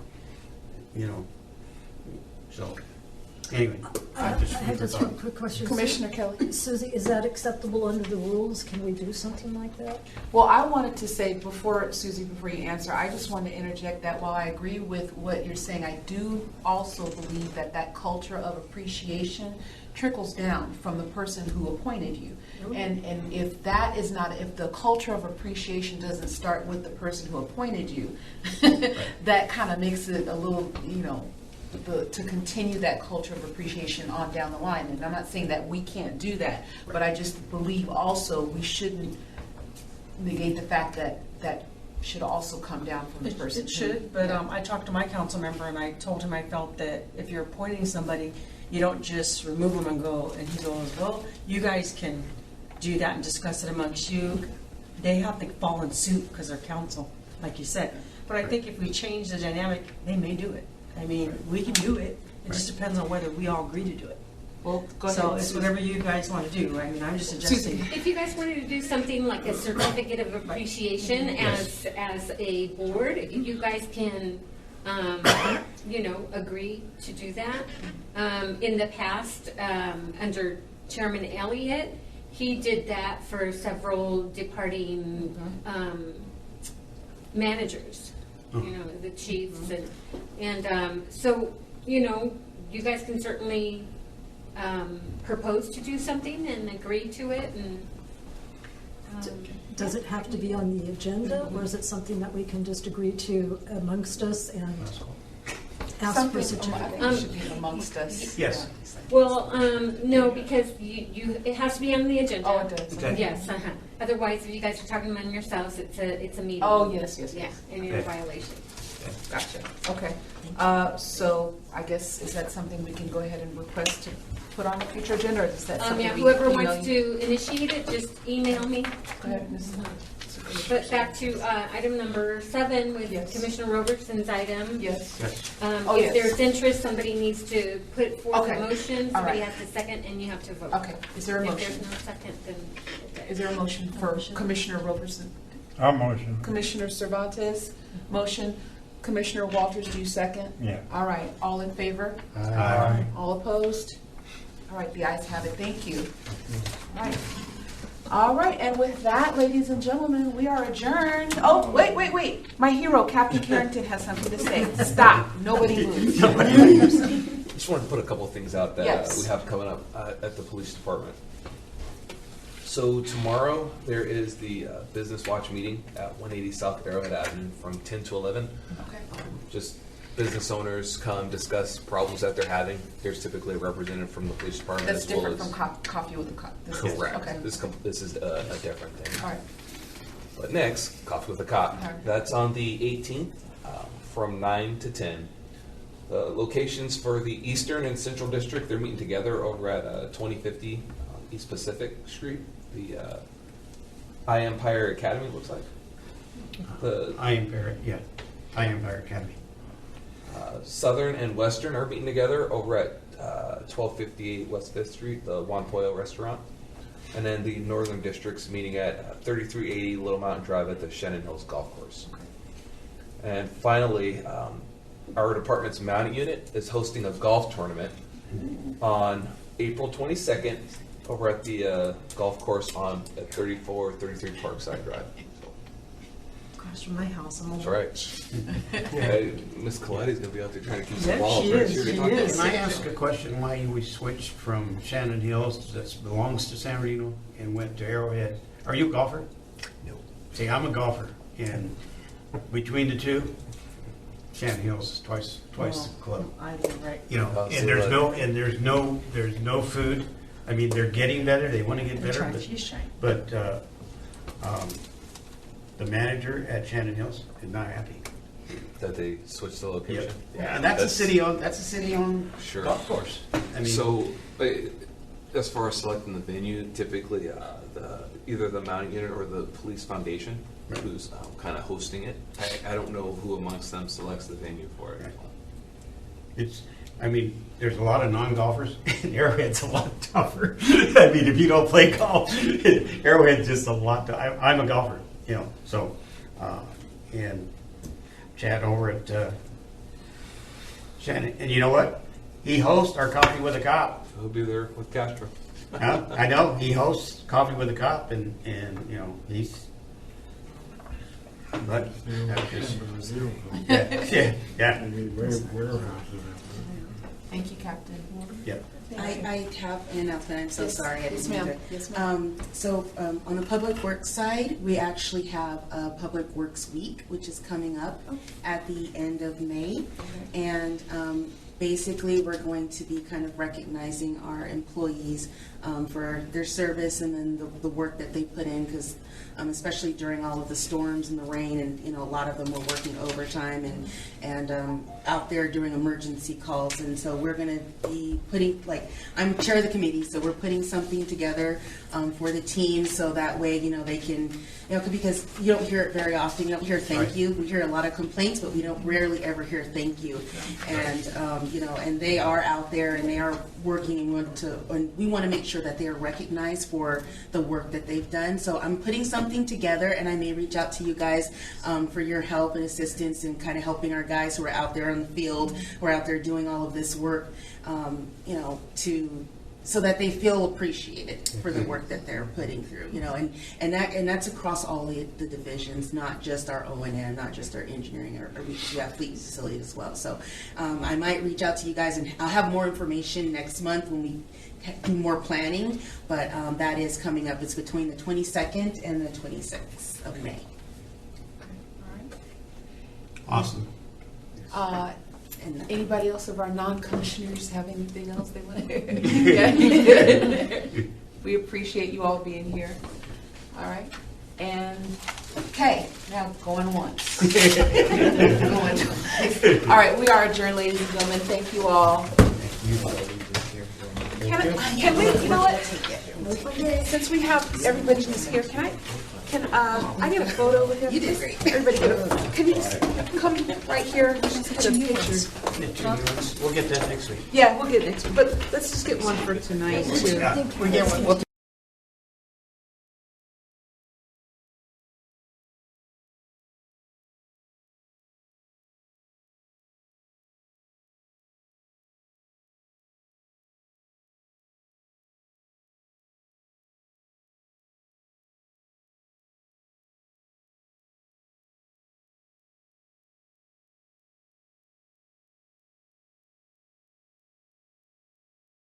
So anyway, I have just one quick question. Commissioner Kelly. Susie, is that acceptable under the rules? Can we do something like that? Well, I wanted to say before you answer, I just want to interject that while I agree with what you're saying, I do also believe that culture of appreciation trickles down from the person who appointed you. And if the culture of appreciation doesn't start with the person who appointed you, that kind of makes it a little, to continue that culture of appreciation on down the line. And I'm not saying that we can't do that, but I just believe also we shouldn't negate the fact that should also come down from the person. It should, but I talked to my council member and I told him I felt that if you're appointing somebody, you don't just remove them and go, and he goes, well, you guys can do that and discuss it amongst you. They have to fall in suit because they're council, like you said. But I think if we change the dynamic, they may do it. I mean, we can do it. It just depends on whether we all agree to do it. Well, go ahead. So it's whatever you guys want to do. I mean, I'm just suggesting. If you guys wanted to do something like a certificate of appreciation as a board, you guys can, agree to do that. In the past, under Chairman Elliott, he did that for several departing managers, the chiefs, and so you guys can certainly propose to do something and agree to it, and Does it have to be on the agenda, or is it something that we can just agree to amongst us and ask for certificate? It should be amongst us. Yes. well, no, because it has to be on the agenda. Oh, it does. Okay. Yes, otherwise, if you guys are talking among yourselves, it's a meeting. Oh, yes. Yeah, and you're a violation. Gotcha. Okay. So I guess, is that something we can go ahead and request to put on a future agenda, or is that something we Whoever email wants you? to initiate it, just email me. Go ahead, Ms. But back to item number 7 with Yes. Commissioner Roberson's item. Yes. Yes. If there's interest, somebody needs to put forth Okay. a motion, All somebody right. has to second, and you have to vote. Okay. Is there a If motion? there's no second, then. Is there a motion for Commissioner Roberson? I'll motion. Commissioner Cervantes, motion. Commissioner Walters, do you second? Yeah. All right. All in favor? Aye. All opposed? All right, the ayes have it. Thank you. All right. All right, and with that, ladies and gentlemen, we are adjourned. Oh, wait. My hero, Captain Carrington, has something to say. Stop. Nobody moves. Just wanted to put a couple of things out that Yes. we have coming up at the police department. So tomorrow, there is the Business Watch meeting at 180 South Arrowhead Avenue from 10 to 11. Okay. Just business owners come discuss problems that they're having. There's typically a representative from the police department That's as well different as... from coffee with a cup. Correct. Okay. This is a different thing. All right. But next, Coffee with a Cop. Okay. That's on the 18th from 9 to 10. Locations for the Eastern and Central District, they're meeting together over at 2050 East Pacific Street. The iEmpire Academy, it looks like. iEmpire Academy. Southern and Western are meeting together over at 1258 West 5th Street, the Juan Pollo restaurant. And then the Northern District's meeting at 3380 Little Mountain Drive at the Shannon Hills Golf Course. And finally, our department's mounting unit is hosting a golf tournament on April 22nd over at the golf course at 3433 Parkside Drive. Across from my house, I'm That's over. right. Yeah, Miss Coletti's gonna be out there trying to keep some Yeah, balls. she right? is, She she already talked is. about Can I it. ask a question why we switched from Shannon Hills, that belongs to San Marino, and went to Arrowhead? Are you a golfer? No. See, I'm a golfer, and between the two, Shannon Hills is twice the club. I right. You know, Oh, so and there's like- there's no food. I mean, they're getting better. They want to get better, She's trying. but the manager at Shannon Hills is not happy. That they switched the location. Yeah, and that's a city-owned Sure. golf course. I mean, So, as far as selecting the venue, typically either the mounting unit or the police foundation, who's kind of hosting it. I don't know who amongst them selects the venue for it. it's. I mean, there's a lot of non-golfers, and Arrowhead's a lot tougher. I mean, if you don't play golf, Arrowhead's just a lot. I'm a golfer, you know. So, and Chad over at Shannon, and you know what? He hosts our Coffee with a Cop. He'll be there with Castro. Huh? I know he hosts Coffee with a Cop, and you know he's. But yeah. Thank you, Captain. Yeah. I have an announcement, I'm so Yes. sorry. I Yes, didn't mean ma'am. to- Yes, ma'am. On the Public Works side, we actually have a Public Works Week, which is coming up at the end of May. And basically, we're going to be kind of recognizing our employees for their service and then the work that they put in, because especially during all of the storms and the rain, and you know, a lot of them were working overtime and out there doing emergency calls. And so we're going to be putting, like, I'm chair of the committee, so we're putting something together for the team, so that way, you know, they can, you know, because you don't hear it very often. You don't hear thank you. We hear a lot of complaints, but we don't rarely ever hear thank you. And you know, and they are out there and they are working, and we want to make sure that they are recognized for the work that they've done. So I'm putting something together, and I may reach out to you guys for your help and assistance and kind of helping our guys who are out there on the field, who are out there doing all of this work, you know, so that they feel appreciated for the work that they're putting through, you know, and that's across all the divisions, not just our O&M, not just our engineering, or we have fleet facility as well. So I might reach out to you guys, and I'll have more information next month when we do more planning, but that is coming up. It's between the 22nd and the 26th of May. Awesome. And Anybody else of our non-commissioners have anything else they want to? We appreciate you all being here. All right. And, okay, now going once. Going twice. All right, we are adjourned, ladies and gentlemen. Thank you all. Can we, you know what? Since we have everybody who's here, can I get a photo with him? You did great. Everybody get a, can you just come right here? Just get a picture. We'll get that next week. Yeah, we'll get it next week, but let's just get one for tonight too. We get one.